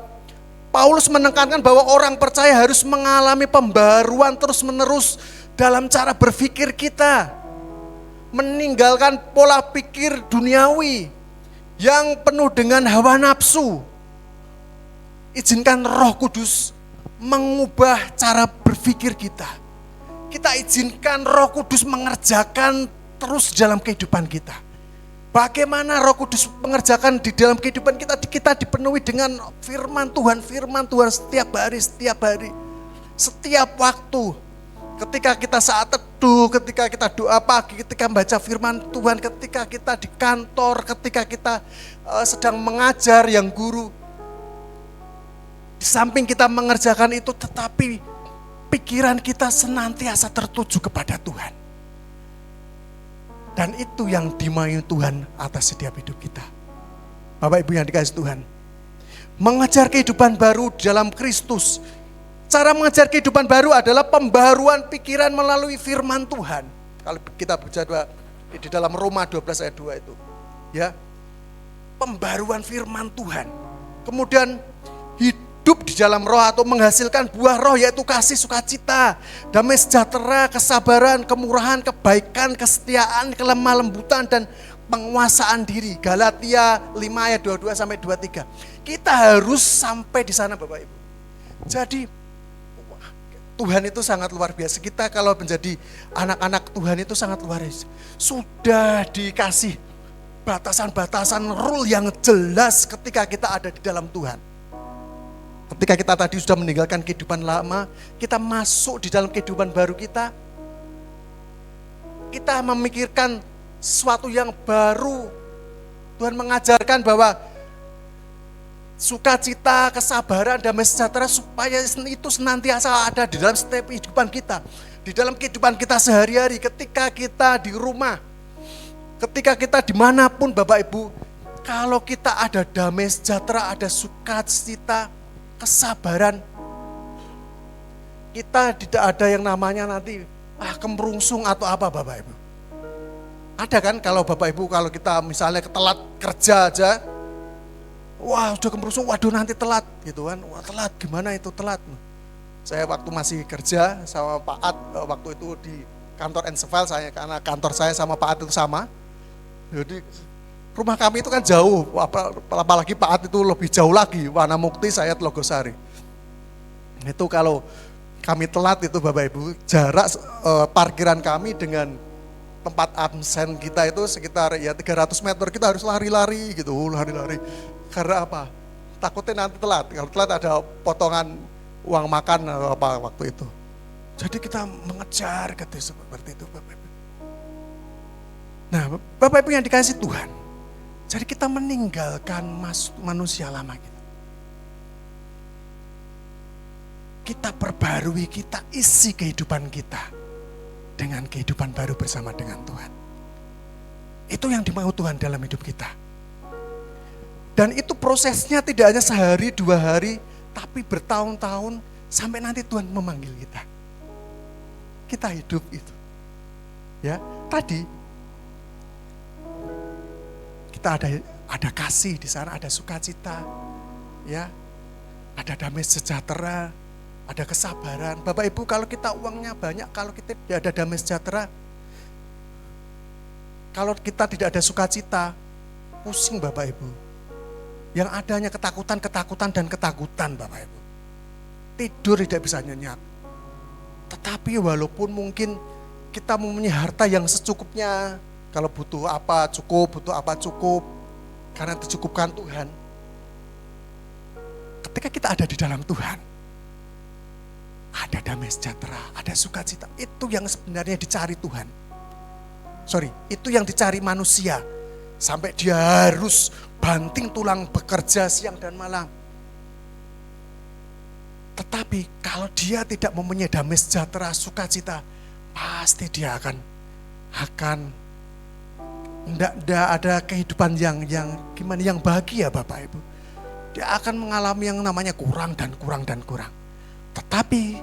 Paulus menekankan bahwa orang percaya harus mengalami pembaruan terus-menerus dalam cara berpikir kita. Meninggalkan pola pikir duniawi yang penuh dengan hawa nafsu. Izinkan Roh Kudus mengubah cara berpikir kita. Kita izinkan Roh Kudus mengerjakan terus dalam kehidupan kita. Bagaimana Roh Kudus mengerjakan di dalam kehidupan kita? Kita dipenuhi dengan firman Tuhan setiap hari. Setiap waktu. Ketika kita saat teduh, ketika kita doa pagi, ketika membaca firman Tuhan, ketika kita di kantor, ketika kita sedang mengajar yang guru. Di samping kita mengerjakan itu, tetapi pikiran kita senantiasa tertuju kepada Tuhan. Dan itu yang dimauin Tuhan atas setiap hidup kita. Bapak Ibu yang dikasihi Tuhan, mengejar kehidupan baru dalam Kristus. Cara mengejar kehidupan baru adalah pembaruan pikiran melalui firman Tuhan. Kalau kita bicara di dalam Roma 12 ayat 2 itu. Ya, pembaruan firman Tuhan. Kemudian hidup di dalam Roh atau menghasilkan buah Roh, yaitu kasih, sukacita, damai sejahtera, kesabaran, kemurahan, kebaikan, kesetiaan, kelemah lembutan, dan penguasaan diri. Galatia 5 ayat 22 sampai 23. Kita harus sampai di sana Bapak Ibu. Jadi Tuhan itu sangat luar biasa. Kita kalau menjadi anak-anak Tuhan itu sangat luar biasa. Sudah dikasih batasan-batasan rule yang jelas ketika kita ada di dalam Tuhan. Ketika kita tadi sudah meninggalkan kehidupan lama, kita masuk di dalam kehidupan baru kita. Kita memikirkan sesuatu yang baru. Tuhan mengajarkan bahwa sukacita, kesabaran, damai sejahtera supaya itu senantiasa ada di dalam setiap kehidupan kita. Di dalam kehidupan kita sehari-hari, ketika kita di rumah, ketika kita dimanapun Bapak Ibu, kalau kita ada damai sejahtera, ada sukacita, kesabaran, kita tidak ada yang namanya nanti kemerungsung atau apa Bapak Ibu. Ada kan kalau Bapak Ibu, kalau kita misalnya telat kerja aja, wah udah kemerungsung, waduh nanti telat gitu kan. Wah telat, gimana itu telat. Saya waktu masih kerja sama Pak Ad, waktu itu di kantor Ensefal saya, karena kantor saya sama Pak Ad itu sama. Jadi rumah kami itu kan jauh, apalagi Pak Ad itu lebih jauh lagi, Wana Mukti, saya Telogosari. Itu kalau kami telat itu Bapak Ibu, jarak parkiran kami dengan tempat absen kita itu sekitar ya 300 meter, kita harus lari-lari gitu, lari-lari. Karena apa? Takutnya nanti telat. Kalau telat ada potongan uang makan atau apa waktu itu. Jadi kita mengejar gitu seperti itu Bapak Ibu. Nah Bapak Ibu yang dikasih Tuhan. Jadi kita meninggalkan manusia lama kita. Kita perbarui, kita isi kehidupan kita dengan kehidupan baru bersama dengan Tuhan. Itu yang dimau Tuhan dalam hidup kita. Dan itu prosesnya tidak hanya sehari, 2 hari, tapi bertahun-tahun sampai nanti Tuhan memanggil kita. Kita hidup itu. Ya, tadi kita ada kasih di sana, ada sukacita, ya, ada damai sejahtera, ada kesabaran. Bapak Ibu, kalau kita uangnya banyak, kalau kita tidak ada damai sejahtera, kalau kita tidak ada sukacita, pusing Bapak Ibu. Yang adanya ketakutan Bapak Ibu. Tidur tidak bisa nyenyak. Tetapi walaupun mungkin kita mempunyai harta yang secukupnya, kalau butuh apa cukup, karena tercukupkan Tuhan. ketika kita ada di dalam Tuhan, ada damai sejahtera, ada sukacita. Itu yang sebenarnya dicari Tuhan. Itu yang dicari manusia. Sampai dia harus banting tulang bekerja siang dan malam. Tetapi kalau dia tidak mempunyai damai sejahtera, sukacita, pasti dia akan tidak ada kehidupan yang bahagia, Bapak Ibu. Dia akan mengalami yang namanya kurang dan kurang dan kurang. Tetapi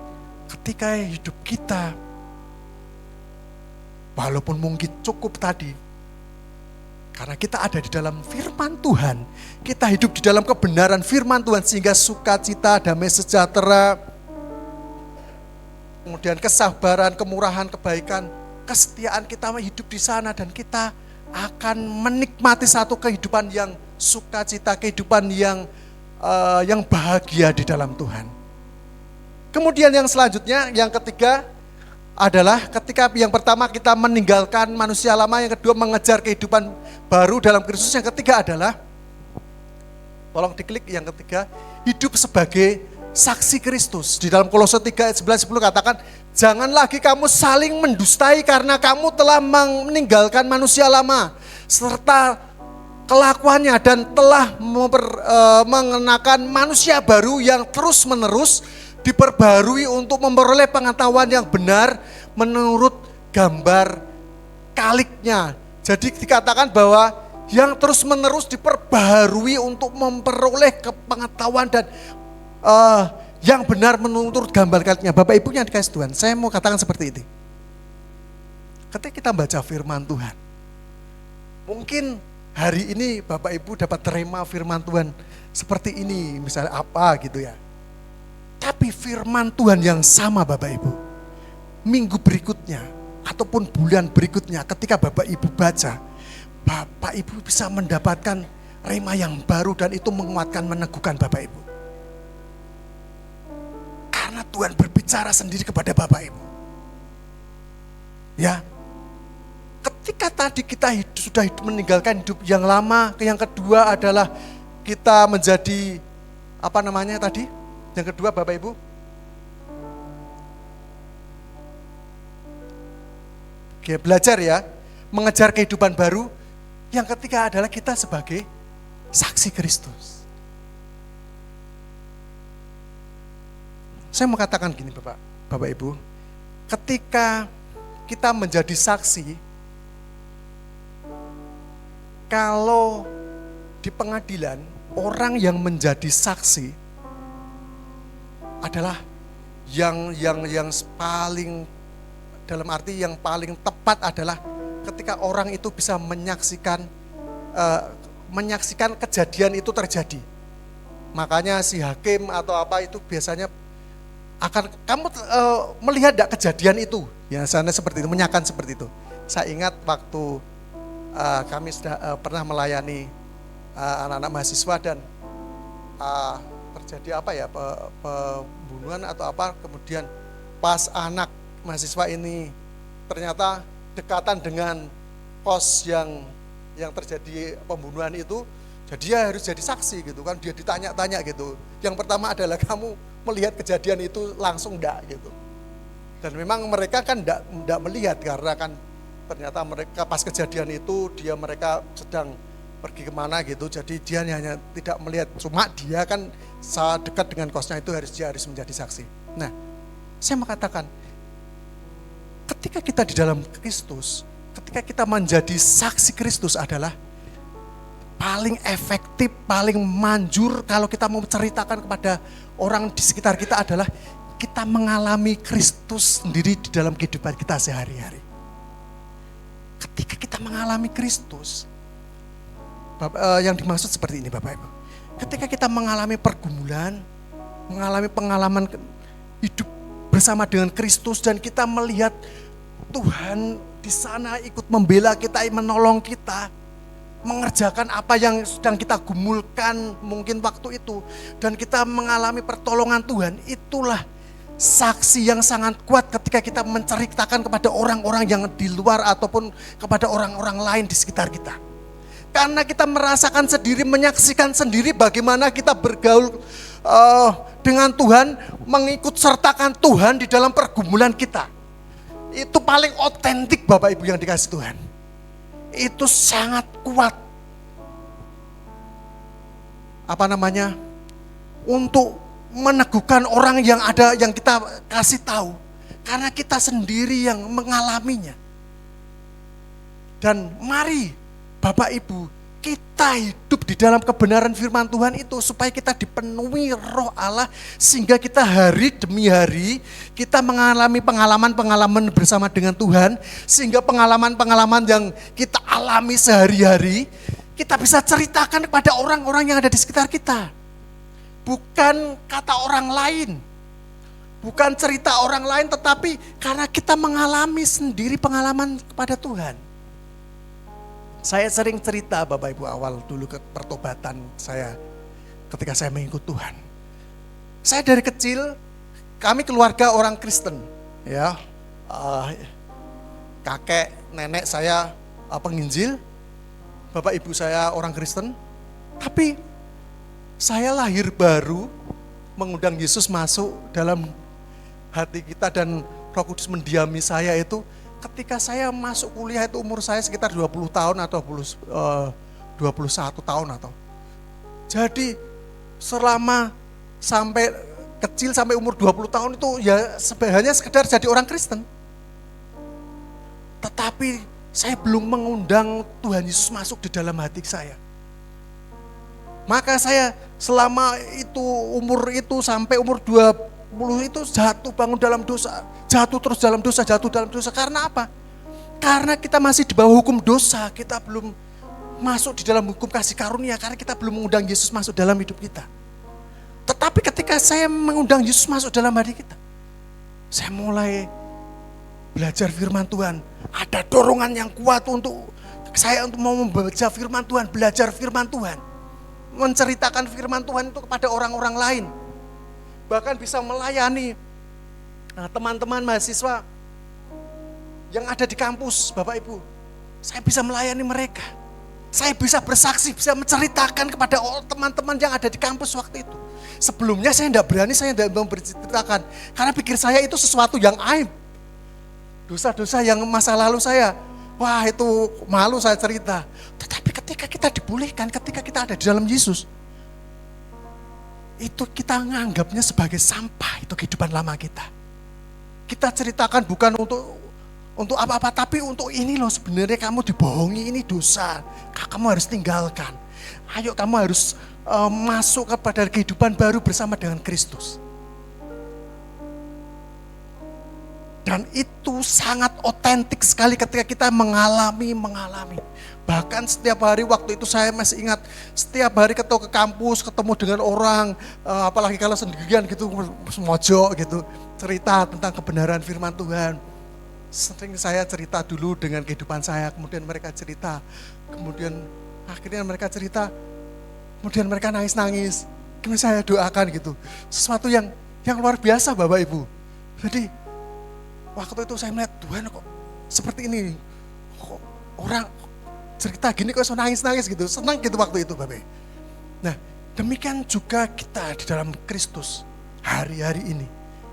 ketika hidup kita, walaupun mungkin cukup tadi, karena kita ada di dalam firman Tuhan, kita hidup di dalam kebenaran firman Tuhan, sehingga sukacita, damai sejahtera, kemudian kesabaran, kemurahan, kebaikan, kesetiaan, kita hidup di sana dan kita akan menikmati satu kehidupan yang sukacita, kehidupan yang bahagia di dalam Tuhan. Kemudian yang selanjutnya, yang ketiga adalah ketika yang pertama kita meninggalkan manusia lama, yang kedua mengejar kehidupan baru dalam Kristus, yang ketiga adalah, tolong diklik yang ketiga, hidup sebagai saksi Kristus. Di dalam Kolose 3 ayat 11-10 katakan, jangan lagi kamu saling mendustai karena kamu telah meninggalkan manusia lama serta kelakuannya dan telah mengenakan manusia baru yang terus menerus diperbarui untuk memperoleh pengetahuan yang benar menurut gambar kaliknya. Jadi dikatakan bahwa yang terus menerus diperbarui untuk memperoleh pengetahuan dan yang benar menurut gambar kaliknya. Bapak Ibu yang dikasih Tuhan, saya mau katakan seperti ini. Ketika kita baca firman Tuhan, mungkin hari ini Bapak Ibu dapat terima firman Tuhan seperti ini, misalnya apa gitu ya. Tapi firman Tuhan yang sama Bapak Ibu, minggu berikutnya ataupun bulan berikutnya ketika Bapak Ibu baca, Bapak Ibu bisa mendapatkan rema yang baru dan itu menguatkan, meneguhkan Bapak Ibu. Karena Tuhan berbicara sendiri kepada Bapak Ibu. Ya, ketika tadi kita sudah meninggalkan hidup yang lama, yang kedua adalah kita menjadi tadi? Yang kedua Bapak Ibu, belajar ya, mengejar kehidupan baru. Yang ketiga adalah kita sebagai saksi Kristus. Saya mau katakan gini Bapak Ibu, ketika kita menjadi saksi, kalau di pengadilan orang yang menjadi saksi adalah yang paling, dalam arti yang paling tepat adalah ketika orang itu bisa menyaksikan kejadian itu terjadi. Makanya si hakim atau apa itu biasanya akan, kamu melihat enggak kejadian itu? Ya, sana seperti itu, menyaksikan seperti itu. Saya ingat waktu kami sudah pernah melayani anak-anak mahasiswa dan terjadi pembunuhan atau apa, kemudian pas anak mahasiswa ini ternyata dekatan dengan kos yang terjadi pembunuhan itu, jadi dia harus jadi saksi gitu kan, dia ditanya-tanya gitu. Yang pertama adalah, kamu melihat kejadian itu langsung enggak gitu. Dan memang mereka kan enggak melihat karena kan ternyata mereka pas kejadian itu mereka sedang pergi kemana gitu, jadi dia hanya tidak melihat, cuma dia kan saat dekat dengan kosnya itu dia harus menjadi saksi. Nah, saya mau katakan, ketika kita di dalam Kristus, ketika kita menjadi saksi Kristus adalah paling efektif, paling manjur kalau kita mau menceritakan kepada orang di sekitar kita adalah kita mengalami Kristus sendiri di dalam kehidupan kita sehari-hari. Ketika kita mengalami Kristus, yang dimaksud seperti ini Bapak Ibu. Ketika kita mengalami pergumulan, mengalami pengalaman hidup bersama dengan Kristus dan kita melihat Tuhan di sana ikut membela kita, menolong kita, mengerjakan apa yang sedang kita gumulkan mungkin waktu itu, dan kita mengalami pertolongan Tuhan, itulah saksi yang sangat kuat ketika kita menceritakan kepada orang-orang yang di luar ataupun kepada orang-orang lain di sekitar kita. Karena kita merasakan sendiri, menyaksikan sendiri bagaimana kita bergaul dengan Tuhan, mengikut sertakan Tuhan di dalam pergumulan kita. Itu paling otentik Bapak Ibu yang dikasih Tuhan. Itu sangat kuat. Untuk meneguhkan orang yang ada, yang kita kasih tahu. Karena kita sendiri yang mengalaminya. Dan mari Bapak Ibu, kita hidup di dalam kebenaran firman Tuhan itu supaya kita dipenuhi Roh Allah, sehingga kita hari demi hari kita mengalami pengalaman-pengalaman bersama dengan Tuhan, sehingga pengalaman-pengalaman yang kita alami sehari-hari kita bisa ceritakan kepada orang-orang yang ada di sekitar kita. Bukan kata orang lain, bukan cerita orang lain, tetapi karena kita mengalami sendiri pengalaman kepada Tuhan. Saya sering cerita Bapak Ibu awal dulu ke pertobatan saya ketika saya mengikut Tuhan. Saya dari kecil, kami keluarga orang Kristen, ya, kakek nenek saya penginjil, bapak ibu saya orang Kristen. Tapi saya lahir baru mengundang Yesus masuk dalam hati kita dan Roh Kudus mendiami saya itu ketika saya masuk kuliah, itu umur saya sekitar 20 tahun atau 21 tahun atau. Jadi selama sampai kecil sampai umur 20 tahun itu ya sebenarnya sekedar jadi orang Kristen. Tetapi saya belum mengundang Tuhan Yesus masuk di dalam hati saya. Maka saya selama itu umur itu sampai umur 20 itu jatuh bangun dalam dosa, jatuh terus dalam dosa, jatuh dalam dosa. Karena apa? Karena kita masih di bawah hukum dosa, kita belum masuk di dalam hukum kasih karunia, karena kita belum mengundang Yesus masuk dalam hidup kita. Tetapi ketika saya mengundang Yesus masuk dalam hati kita, saya mulai belajar firman Tuhan. Ada dorongan yang kuat untuk saya untuk mau membaca firman Tuhan, belajar firman Tuhan, menceritakan firman Tuhan itu kepada orang-orang lain. Bahkan bisa melayani teman-teman mahasiswa yang ada di kampus, Bapak Ibu. Saya bisa melayani mereka. Saya bisa bersaksi, bisa menceritakan kepada teman-teman yang ada di kampus waktu itu. Sebelumnya saya tidak berani, saya tidak mau berceritakan. Karena pikir saya itu sesuatu yang aib. Dosa-dosa yang masa lalu saya, wah itu malu saya cerita. Tetapi ketika kita dibolehkan, ketika kita ada di dalam Yesus, itu kita menganggapnya sebagai sampah, itu kehidupan lama kita. Kita ceritakan bukan untuk apa-apa, tapi untuk ini loh sebenarnya kamu dibohongi, ini dosa, kamu harus tinggalkan. Ayo kamu harus masuk kepada kehidupan baru bersama dengan Kristus. Dan itu sangat otentik sekali ketika kita mengalami. Bahkan setiap hari waktu itu saya masih ingat, setiap hari ke kampus, ketemu dengan orang, apalagi kalau sendirian gitu, mojok gitu, cerita tentang kebenaran firman Tuhan. Sering saya cerita dulu dengan kehidupan saya, kemudian mereka cerita, kemudian akhirnya mereka cerita, kemudian mereka nangis-nangis, kemudian saya doakan gitu. Sesuatu yang luar biasa Bapak Ibu. Jadi waktu itu saya melihat Tuhan kok seperti ini, kok orang cerita gini kok nangis-nangis gitu, senang gitu waktu itu Bapak. Nah demikian juga kita di dalam Kristus hari-hari ini,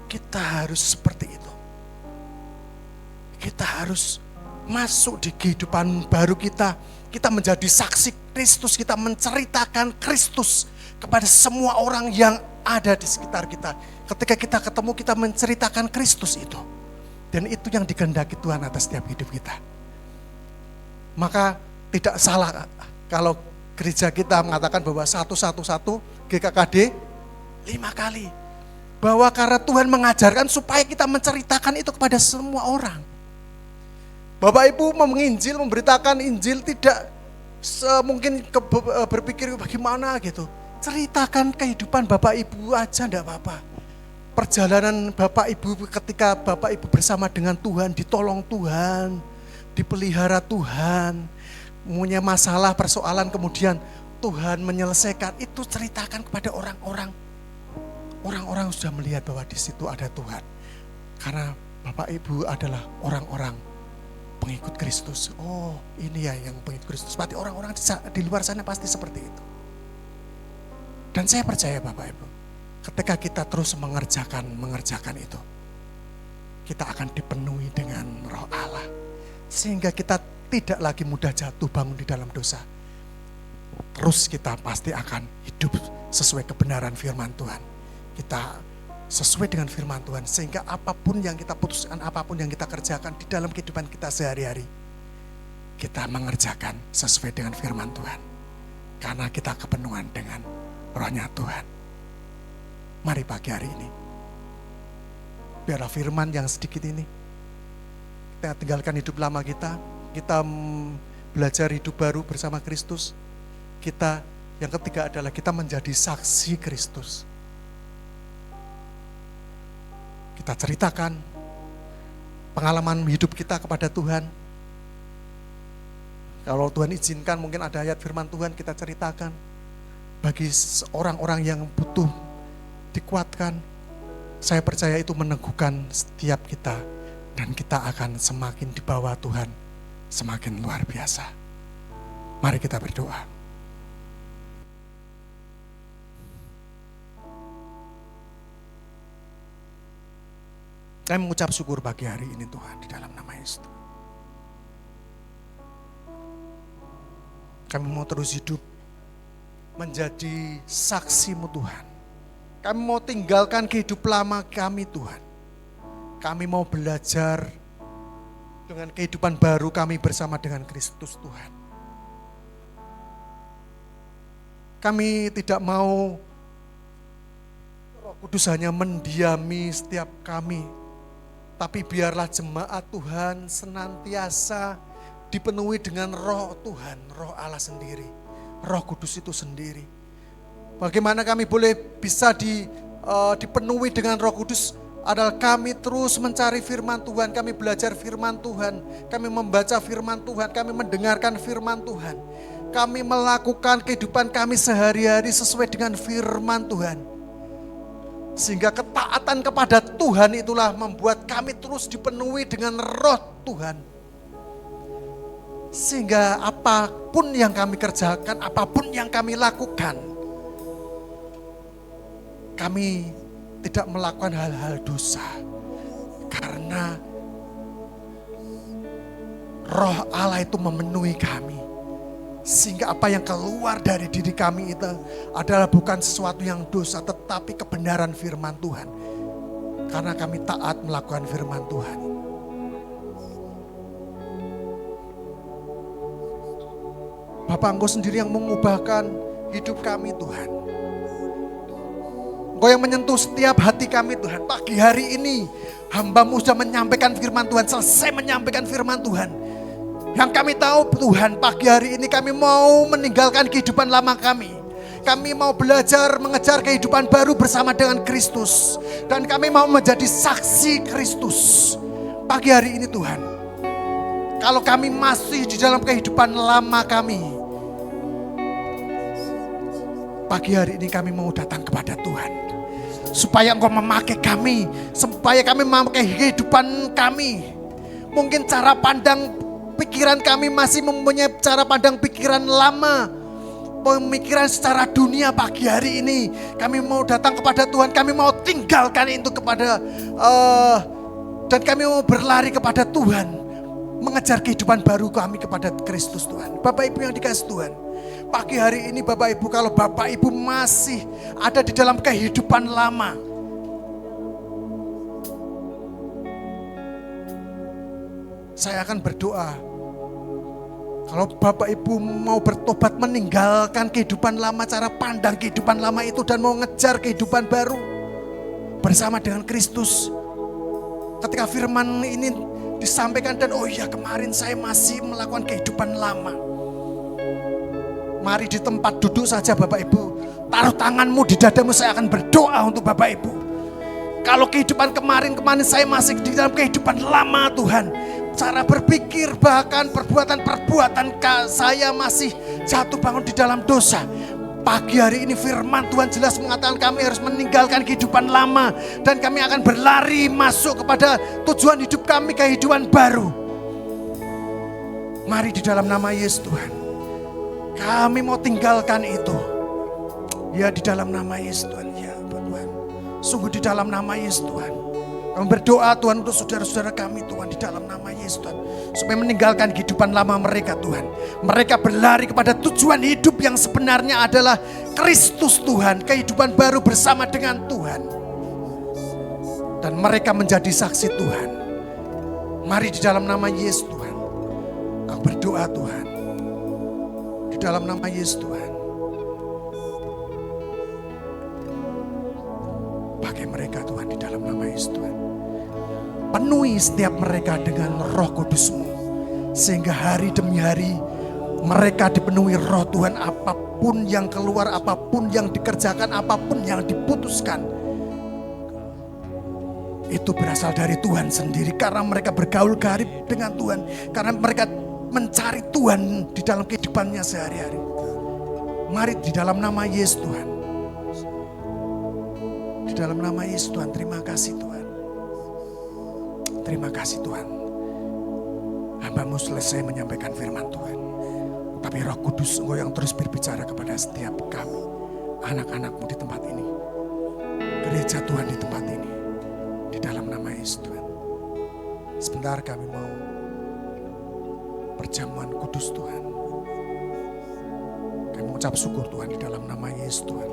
kita harus seperti itu. Kita harus masuk di kehidupan baru kita menjadi saksi Kristus, kita menceritakan Kristus kepada semua orang yang ada di sekitar kita. Ketika kita ketemu, kita menceritakan Kristus itu. Dan itu yang dikehendaki Tuhan atas setiap hidup kita. Maka tidak salah kalau gereja kita mengatakan bahwa 111 GKKD 5 kali. Bahwa karena Tuhan mengajarkan supaya kita menceritakan itu kepada semua orang. Bapak Ibu menginjil, memberitakan Injil tidak mungkin berpikir bagaimana gitu. Ceritakan kehidupan Bapak Ibu aja enggak apa-apa. Perjalanan Bapak Ibu ketika Bapak Ibu bersama dengan Tuhan, ditolong Tuhan, dipelihara Tuhan, punya masalah, persoalan, kemudian Tuhan menyelesaikan, itu ceritakan kepada orang-orang. Orang-orang sudah melihat bahwa di situ ada Tuhan. Karena Bapak Ibu adalah orang-orang pengikut Kristus. Oh, ini ya yang pengikut Kristus. Berarti orang-orang di luar sana pasti seperti itu. Dan saya percaya Bapak Ibu, ketika kita terus mengerjakan itu, kita akan dipenuhi dengan Roh Allah. Sehingga kita tidak lagi mudah jatuh bangun di dalam dosa. Terus kita pasti akan hidup sesuai kebenaran firman Tuhan. Kita sesuai dengan firman Tuhan, sehingga apapun yang kita putuskan, apapun yang kita kerjakan di dalam kehidupan kita sehari-hari, kita mengerjakan sesuai dengan firman Tuhan. Karena kita kepenuhan dengan Roh-Nya Tuhan. Mari pagi hari ini, biarlah firman yang sedikit ini, kita tinggalkan hidup lama kita belajar hidup baru bersama Kristus. Kita, yang ketiga adalah kita menjadi saksi Kristus. Kita ceritakan pengalaman hidup kita kepada Tuhan. Kalau Tuhan izinkan, mungkin ada ayat firman Tuhan kita ceritakan. Bagi orang-orang yang butuh dikuatkan, saya percaya itu meneguhkan setiap kita. Dan kita akan semakin dibawa Tuhan, semakin luar biasa. Mari kita berdoa. Kami mengucap syukur pagi hari ini Tuhan, di dalam nama Yesus. Kami mau terus hidup menjadi saksi-Mu Tuhan. Kami mau tinggalkan kehidupan lama kami Tuhan. Kami mau belajar dengan kehidupan baru kami bersama dengan Kristus Tuhan. Kami tidak mau Roh Kudus hanya mendiami setiap kami, tapi biarlah jemaat Tuhan senantiasa dipenuhi dengan Roh Tuhan, Roh Allah sendiri, Roh Kudus itu sendiri. Bagaimana kami boleh bisa dipenuhi dengan Roh Kudus? Adalah kami terus mencari firman Tuhan, kami belajar firman Tuhan, kami membaca firman Tuhan, kami mendengarkan firman Tuhan. Kami melakukan kehidupan kami sehari-hari sesuai dengan firman Tuhan. Sehingga ketaatan kepada Tuhan itulah membuat kami terus dipenuhi dengan Roh Tuhan. Sehingga apapun yang kami kerjakan, apapun yang kami lakukan, kami tidak melakukan hal-hal dosa. Karena Roh Allah itu memenuhi kami. Sehingga apa yang keluar dari diri kami itu adalah bukan sesuatu yang dosa, tetapi kebenaran firman Tuhan. Karena kami taat melakukan firman Tuhan. Bapa, Engkau sendiri yang mengubahkan hidup kami Tuhan. Engkau yang menyentuh setiap hati kami Tuhan. Pagi hari ini hamba-Mu sudah menyampaikan firman Tuhan, selesai menyampaikan firman Tuhan. Yang kami tahu Tuhan, pagi hari ini kami mau meninggalkan kehidupan lama kami. Kami mau belajar mengejar kehidupan baru bersama dengan Kristus. Dan kami mau menjadi saksi Kristus. Pagi hari ini Tuhan, kalau kami masih di dalam kehidupan lama kami, pagi hari ini kami mau datang kepada Tuhan. Supaya Engkau memakai kami, supaya kami memakai kehidupan kami. Mungkin cara pandang pikiran kami masih mempunyai cara pandang pikiran lama, pemikiran secara dunia. Pagi hari ini kami mau datang kepada Tuhan, kami mau tinggalkan itu kepada dan kami mau berlari kepada Tuhan, mengejar kehidupan baru kami kepada Kristus Tuhan. Bapak Ibu yang dikasihi Tuhan, pagi hari ini Bapak Ibu, kalau Bapak Ibu masih ada di dalam kehidupan lama, saya akan berdoa. Kalau Bapak Ibu mau bertobat, meninggalkan kehidupan lama, cara pandang kehidupan lama itu, dan mau ngejar kehidupan baru bersama dengan Kristus. Ketika firman ini disampaikan dan oh iya, kemarin saya masih melakukan kehidupan lama. Mari di tempat duduk saja Bapak Ibu, taruh tanganmu di dadamu, saya akan berdoa untuk Bapak Ibu. Kalau kehidupan kemarin saya masih di dalam kehidupan lama Tuhan, cara berpikir bahkan perbuatan-perbuatan saya masih jatuh bangun di dalam dosa. Pagi hari ini firman Tuhan jelas mengatakan kami harus meninggalkan kehidupan lama dan kami akan berlari masuk kepada tujuan hidup kami, kehidupan baru. Mari di dalam nama Yesus Tuhan, kami mau tinggalkan itu. Ya, di dalam nama Yesus Tuhan, ya Tuhan. Sungguh di dalam nama Yesus Tuhan. Kami berdoa Tuhan untuk saudara-saudara kami Tuhan di dalam nama Yesus Tuhan. Supaya meninggalkan kehidupan lama mereka Tuhan. Mereka berlari kepada tujuan hidup yang sebenarnya adalah Kristus Tuhan. Kehidupan baru bersama dengan Tuhan. Dan mereka menjadi saksi Tuhan. Mari di dalam nama Yesus Tuhan. Aku berdoa Tuhan. Di dalam nama Yesus Tuhan. Pakai mereka Tuhan di dalam nama Yesus Tuhan. Penuhi setiap mereka dengan Roh Kudus-Mu. Sehingga hari demi hari mereka dipenuhi Roh Tuhan. Apapun yang keluar, apapun yang dikerjakan, apapun yang diputuskan, itu berasal dari Tuhan sendiri. Karena mereka bergaul karib dengan Tuhan. Karena mereka mencari Tuhan di dalam kehidupannya sehari-hari. Mari di dalam nama Yesus Tuhan. Di dalam nama Yesus Tuhan, terima kasih Tuhan. Terima kasih Tuhan. Hamba-Mu selesai menyampaikan firman Tuhan. Tapi Roh Kudus Engkau yang terus berbicara kepada setiap kami. Anak-anak-Mu di tempat ini. Gereja Tuhan di tempat ini. Di dalam nama Yesus Tuhan. Sebentar kami mau perjamuan kudus Tuhan. Kami mengucap syukur Tuhan di dalam nama Yesus Tuhan.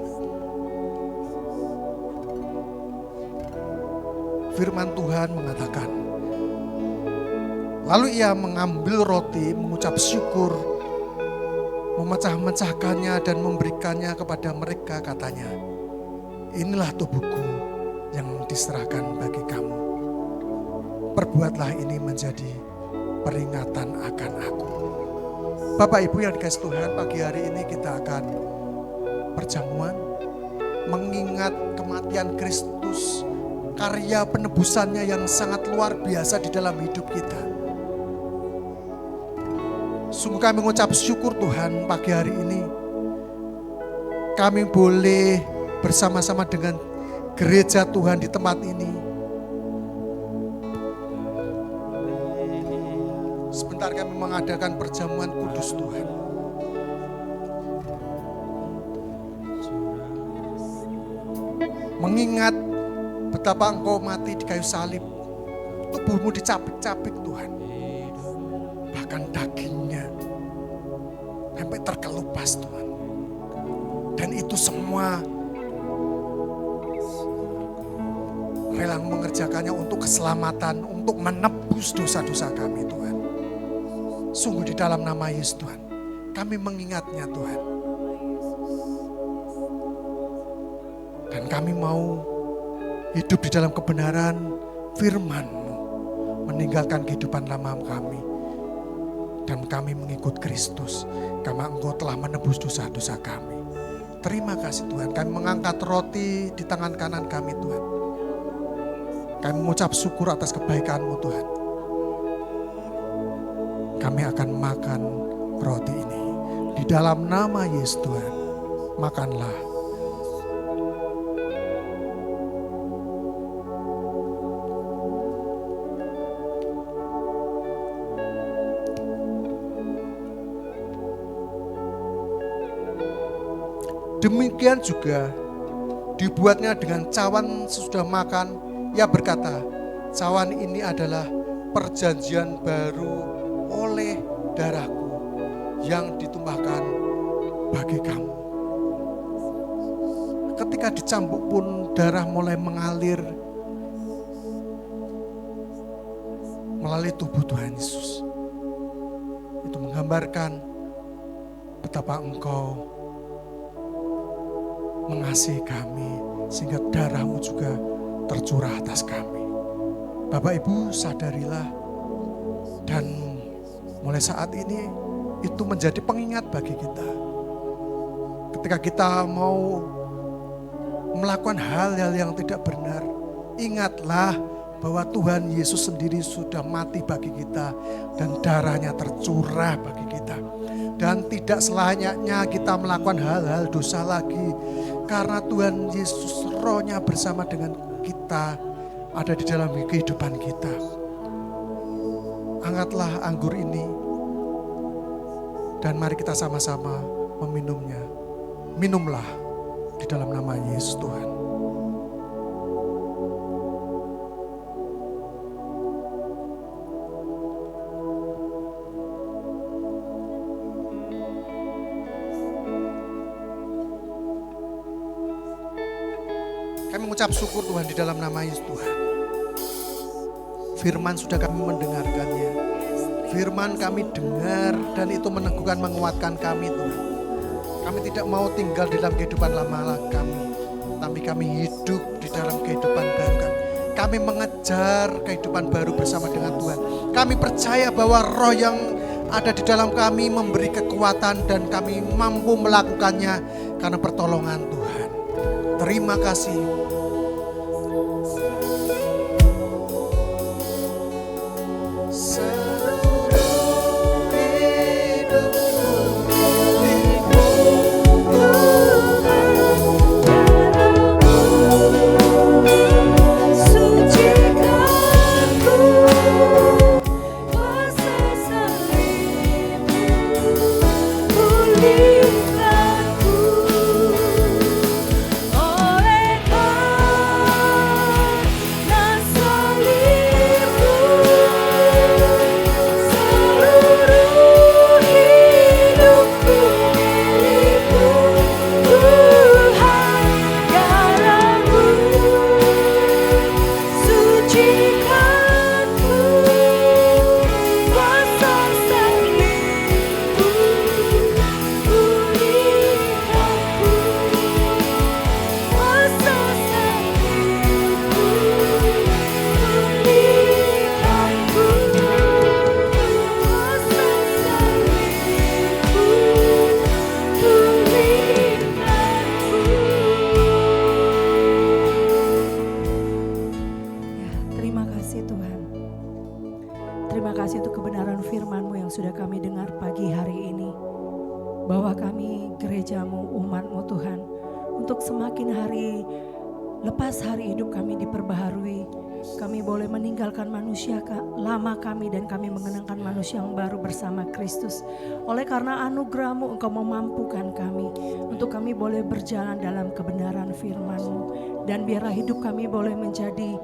Firman Tuhan mengatakan, lalu ia mengambil roti, mengucap syukur, memecah-mecahkannya dan memberikannya kepada mereka, katanya, inilah tubuhku yang diserahkan bagi kamu. Perbuatlah ini menjadi peringatan akan aku. Bapak Ibu yang dikasihi Tuhan, pagi hari ini kita akan perjamuan mengingat kematian Kristus, karya penebusannya yang sangat luar biasa di dalam hidup kita. Sungguh kami mengucap syukur Tuhan pagi hari ini. Kami boleh bersama-sama dengan gereja Tuhan di tempat ini. Sebentar kami mengadakan perjamuan kudus Tuhan. Mengingat betapa Engkau mati di kayu salib. Tubuhmu dicapik-capik Tuhan. Bahkan dagingnya sampai terkelupas Tuhan. Dan itu semua rela mengerjakannya untuk keselamatan, untuk menebus dosa-dosa kami Tuhan. Sungguh di dalam nama Yesus Tuhan, kami mengingatnya Tuhan. Dan kami mau hidup di dalam kebenaran firman-Mu, meninggalkan kehidupan lama kami. Dan kami mengikut Kristus, karena Engkau telah menebus dosa-dosa kami. Terima kasih Tuhan, kami mengangkat roti di tangan kanan kami Tuhan. Kami mengucap syukur atas kebaikan-Mu Tuhan. Kami akan makan roti ini. Di dalam nama Yesus Tuhan, makanlah. Demikian juga dibuatnya dengan cawan sesudah makan. Ia berkata, cawan ini adalah perjanjian baru oleh darahku yang ditumpahkan bagi kamu. Ketika dicambuk pun darah mulai mengalir melalui tubuh Tuhan Yesus. Itu menggambarkan betapa Engkau mengasihi kami sehingga darah-Mu juga tercurah atas kami. Bapak Ibu sadarilah dan mulai saat ini itu menjadi pengingat bagi kita. Ketika kita mau melakukan hal-hal yang tidak benar, ingatlah bahwa Tuhan Yesus sendiri sudah mati bagi kita dan darahnya tercurah bagi kita. Dan tidak selayaknya kita melakukan hal-hal dosa lagi. Karena Tuhan Yesus rohnya bersama dengan kita ada di dalam kehidupan kita. Angkatlah anggur ini dan mari kita sama-sama meminumnya. Minumlah di dalam nama Yesus Tuhan. mengucap syukur Tuhan di dalam nama Yesus Tuhan. Firman sudah kami mendengarkannya. Firman kami dengar dan itu meneguhkan, menguatkan kami Tuhan. Kami tidak mau tinggal di dalam kehidupan lama kami, tapi kami hidup di dalam kehidupan baru kami. Kami mengejar kehidupan baru bersama dengan Tuhan. Kami percaya bahwa roh yang ada di dalam kami memberi kekuatan dan kami mampu melakukannya karena pertolongan Tuhan. Terima kasih. Yang baru bersama Kristus. Oleh karena anugerah-Mu Engkau memampukan kami untuk kami boleh berjalan dalam kebenaran firman-Mu, dan biarlah hidup kami boleh menjadi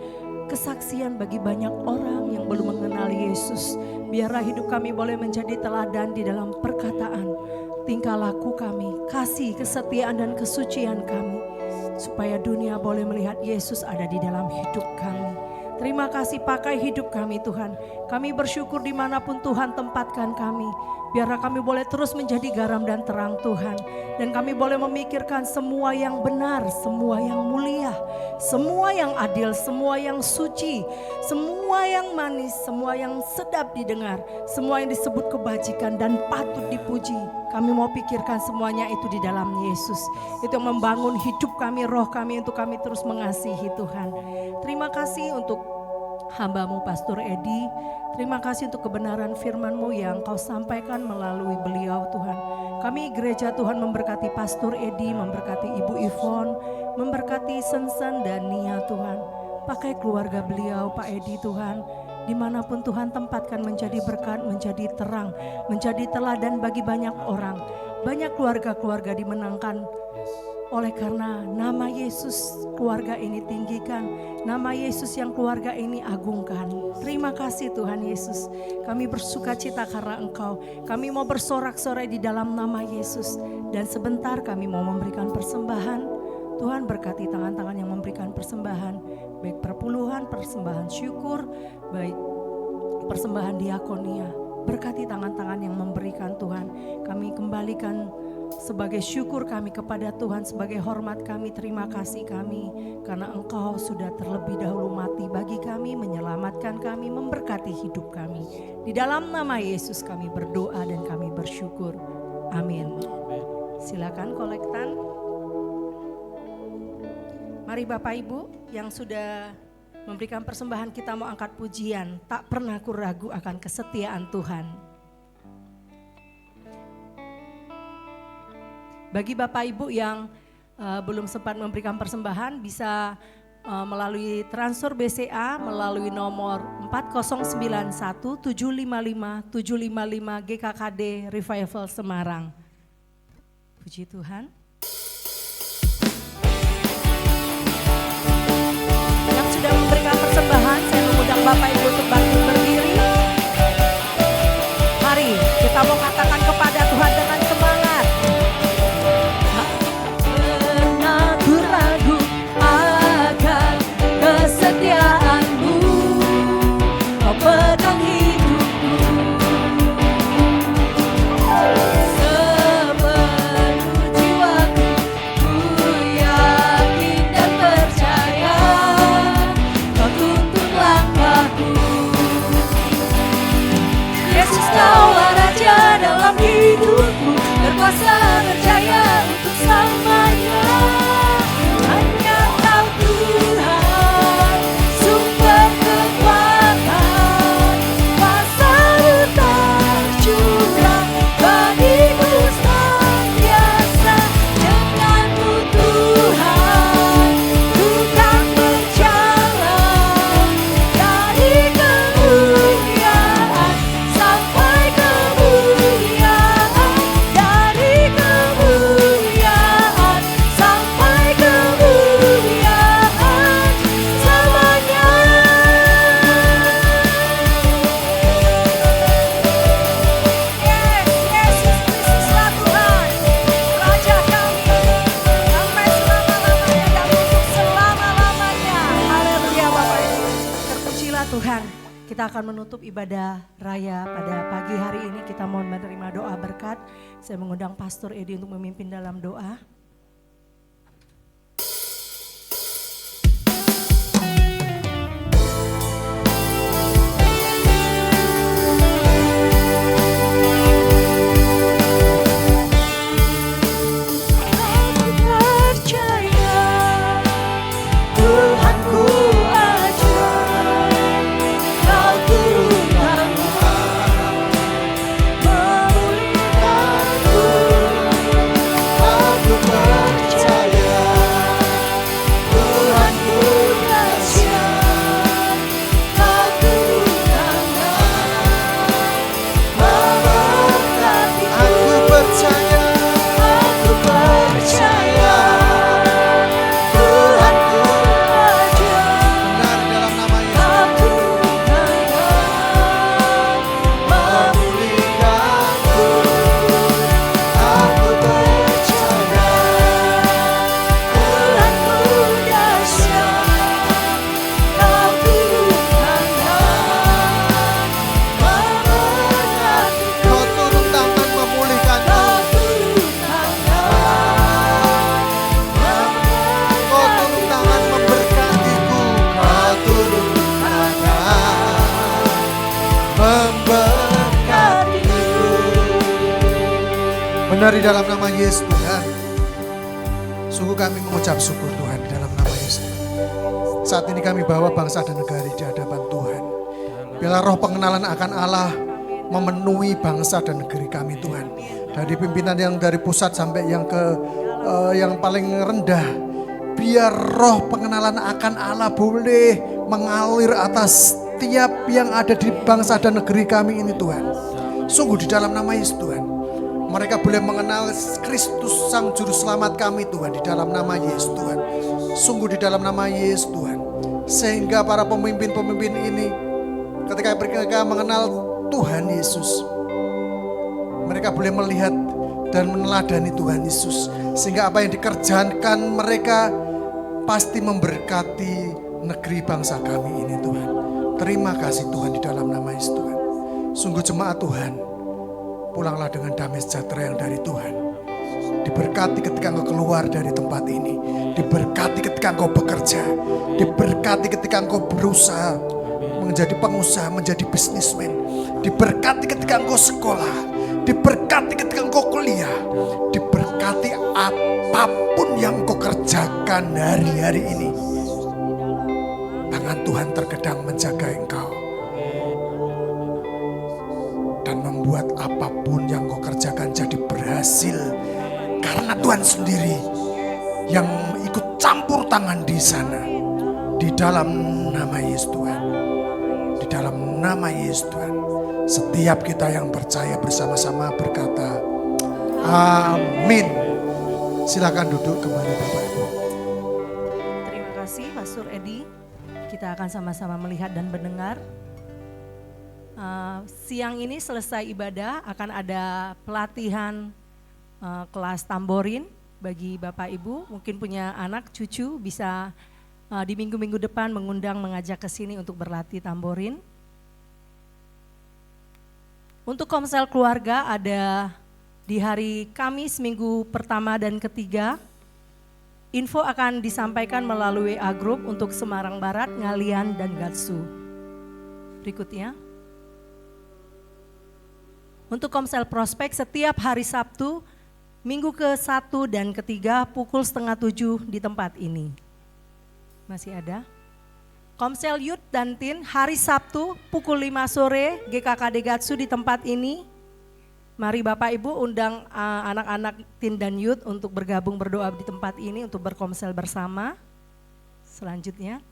kesaksian bagi banyak orang yang belum mengenal Yesus. Biarlah hidup kami boleh menjadi teladan di dalam perkataan, tingkah laku kami, kasih, kesetiaan dan kesucian kami, supaya dunia boleh melihat Yesus ada di dalam hidup kami. Terima kasih, pakai hidup kami Tuhan. Kami bersyukur dimanapun Tuhan tempatkan kami. Biarlah kami boleh terus menjadi garam dan terang Tuhan. Dan kami boleh memikirkan semua yang benar, semua yang mulia, semua yang adil, semua yang suci, semua yang manis, semua yang sedap didengar, semua yang disebut kebajikan dan patut dipuji. Kami mau pikirkan semuanya itu di dalam Yesus. Itu yang membangun hidup kami, roh kami untuk kami terus mengasihi Tuhan. Terima kasih untuk hamba-Mu Pastor Edi. Terima kasih untuk kebenaran firman-Mu yang Kau sampaikan melalui beliau Tuhan. Kami gereja Tuhan memberkati Pastor Edi, memberkati Ibu Ivon, memberkati Sensen dan Nia Tuhan. Pakai keluarga beliau Pak Edi Tuhan. Dimanapun Tuhan tempatkan menjadi berkat, menjadi terang, menjadi teladan bagi banyak orang. Banyak keluarga-keluarga dimenangkan oleh karena nama Yesus keluarga ini tinggikan. Nama Yesus yang keluarga ini agungkan. Terima kasih Tuhan Yesus. Kami bersuka cita karena Engkau. Kami mau bersorak-sorai di dalam nama Yesus. Dan sebentar kami mau memberikan persembahan. Tuhan berkati tangan-tangan yang memberikan persembahan. Baik perpuluhan, persembahan syukur, baik persembahan diakonia. Berkati tangan-tangan yang memberikan Tuhan. Kami kembalikan sebagai syukur kami kepada Tuhan, sebagai hormat kami, terima kasih kami. Karena Engkau sudah terlebih dahulu mati bagi kami, menyelamatkan kami, memberkati hidup kami. Di dalam nama Yesus kami berdoa dan kami bersyukur. Amin. Silakan kolektan. Mari Bapak Ibu yang sudah memberikan persembahan, kita mau angkat pujian. Tak pernah aku ragu akan kesetiaan Tuhan. Bagi Bapak Ibu yang belum sempat memberikan persembahan, bisa melalui transfer BCA melalui nomor 4091 755 755 GKKD Revival Semarang. Puji Tuhan. Yang sudah memberikan persembahan, saya mengundang Bapak Ibu untuk bangkit berdiri. Mari kita mau katakan kepada Tuhan dengan semangat. Tak pernah ku ragu dalam hidupku, berkuasa berjaya untuk selamanya. Hanya Kau Tuhan, sumber kekuatan, kuasa-Mu tercurah bagiku senantiasa. Dengan-Mu Tuhan, ku kan berjalan dari kemuliaan sampai kemuliaan, dari kemuliaan sampai kemuliaan selamanya. Yes, Yesus Kristuslah Tuhan, Raja kami, sampai selama-lamanya dan untuk selama-lamanya. Haleluya Bapak Ibu. Terpujilah Tuhan. Kita akan menutup ibadah raya pada pagi hari ini. Kita mohon menerima doa berkat. Saya mengundang Pastor Edi untuk memimpin dalam doa. Aku percaya Tuhanku ajaib, Kau turunkan memulihkanku. Aku percaya Tuhanku dahsyat, Kau turunkan memberkatiku. Aku percaya, Aku percaya Tuhanku ajaib, benar di dalam nama Yesus. Kau turunkan memulihkanku. Aku percaya Tuhanku dahsyat, Kau turunkan memberkatiku. Kau turun tangan memulihkan, Kau turunkan Kau turun tangan memberkatiku, Kau turun tangan memberkatiku. Benar di dalam nama Yesus Tuhan. Sungguh kami mengucap syukur Tuhan di dalam nama Yesus. Saat ini kami bawa bangsa dan negara di hadapan Tuhan. Biarlah roh pengenalan akan Allah memenuhi bangsa dan negeri kami Tuhan. Dari pimpinan yang dari pusat sampai yang ke yang paling rendah. Biar roh pengenalan akan Allah boleh mengalir atas setiap yang ada di bangsa dan negeri kami ini Tuhan. Sungguh di dalam nama Yesus Tuhan. Mereka boleh mengenal Kristus Sang Juru Selamat kami Tuhan di dalam nama Yesus Tuhan. Sungguh di dalam nama Yesus Tuhan. Sehingga para pemimpin-pemimpin ini ketika mereka mengenal Tuhan Yesus, mereka boleh melihat dan meneladani Tuhan Yesus. Sehingga apa yang dikerjakan mereka pasti memberkati negeri bangsa kami ini Tuhan. Terima kasih Tuhan di dalam nama Yesus Tuhan. Sungguh jemaat Tuhan, pulanglah dengan damai sejahtera yang dari Tuhan. Diberkati ketika engkau keluar dari tempat ini. Diberkati ketika engkau bekerja. Diberkati ketika engkau berusaha menjadi pengusaha, menjadi bisnismen. Diberkati ketika engkau sekolah. Diberkati ketika engkau kuliah. Diberkati apapun yang engkau kerjakan hari-hari ini. Tangan Tuhan terkadang menjaga engkau. Dan membuat apapun yang kau kerjakan jadi berhasil. Karena Tuhan sendiri yang ikut campur tangan di sana. Di dalam nama Yesus Tuhan. Di dalam nama Yesus Tuhan. Setiap kita yang percaya bersama-sama berkata, amin. Silakan duduk kembali Bapak Ibu. Terima kasih Pastor Edi. Kita akan sama-sama melihat dan mendengar. Siang ini selesai ibadah akan ada pelatihan kelas tamborin bagi Bapak Ibu. Mungkin punya anak cucu bisa di minggu-minggu depan mengajak ke sini untuk berlatih tamborin. Untuk komsel keluarga ada di hari Kamis minggu pertama dan ketiga. Info akan disampaikan melalui WA Group untuk Semarang Barat, Ngalian, dan Gatsu. Berikutnya. untuk Komsel Prospek setiap hari Sabtu, minggu ke-1 dan ke-3 pukul 6:30 di tempat ini. Masih ada? Komsel Youth dan Teen hari Sabtu pukul 5 sore GKKD Gatsu di tempat ini. Mari Bapak Ibu undang anak-anak Teen dan Youth untuk bergabung berdoa di tempat ini untuk berkomsel bersama. Selanjutnya.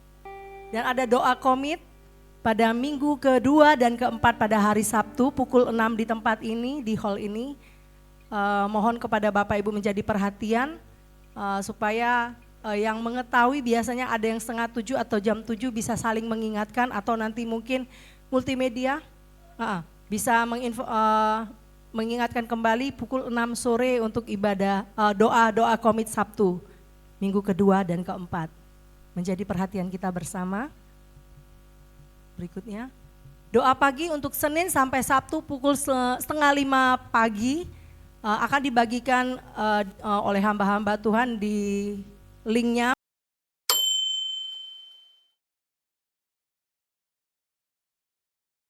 Dan ada doa komit pada minggu ke-2 dan ke-4 pada hari Sabtu pukul 6 di tempat ini, di hall ini. Mohon kepada Bapak Ibu menjadi perhatian supaya yang mengetahui biasanya ada yang 6:30 atau jam 7 bisa saling mengingatkan atau nanti mungkin multimedia bisa mengingatkan kembali pukul 6 sore untuk ibadah doa komit Sabtu minggu ke-2 dan ke-4. Menjadi perhatian kita bersama. Berikutnya, doa pagi untuk Senin sampai Sabtu pukul 4:30 pagi akan dibagikan oleh hamba-hamba Tuhan di linknya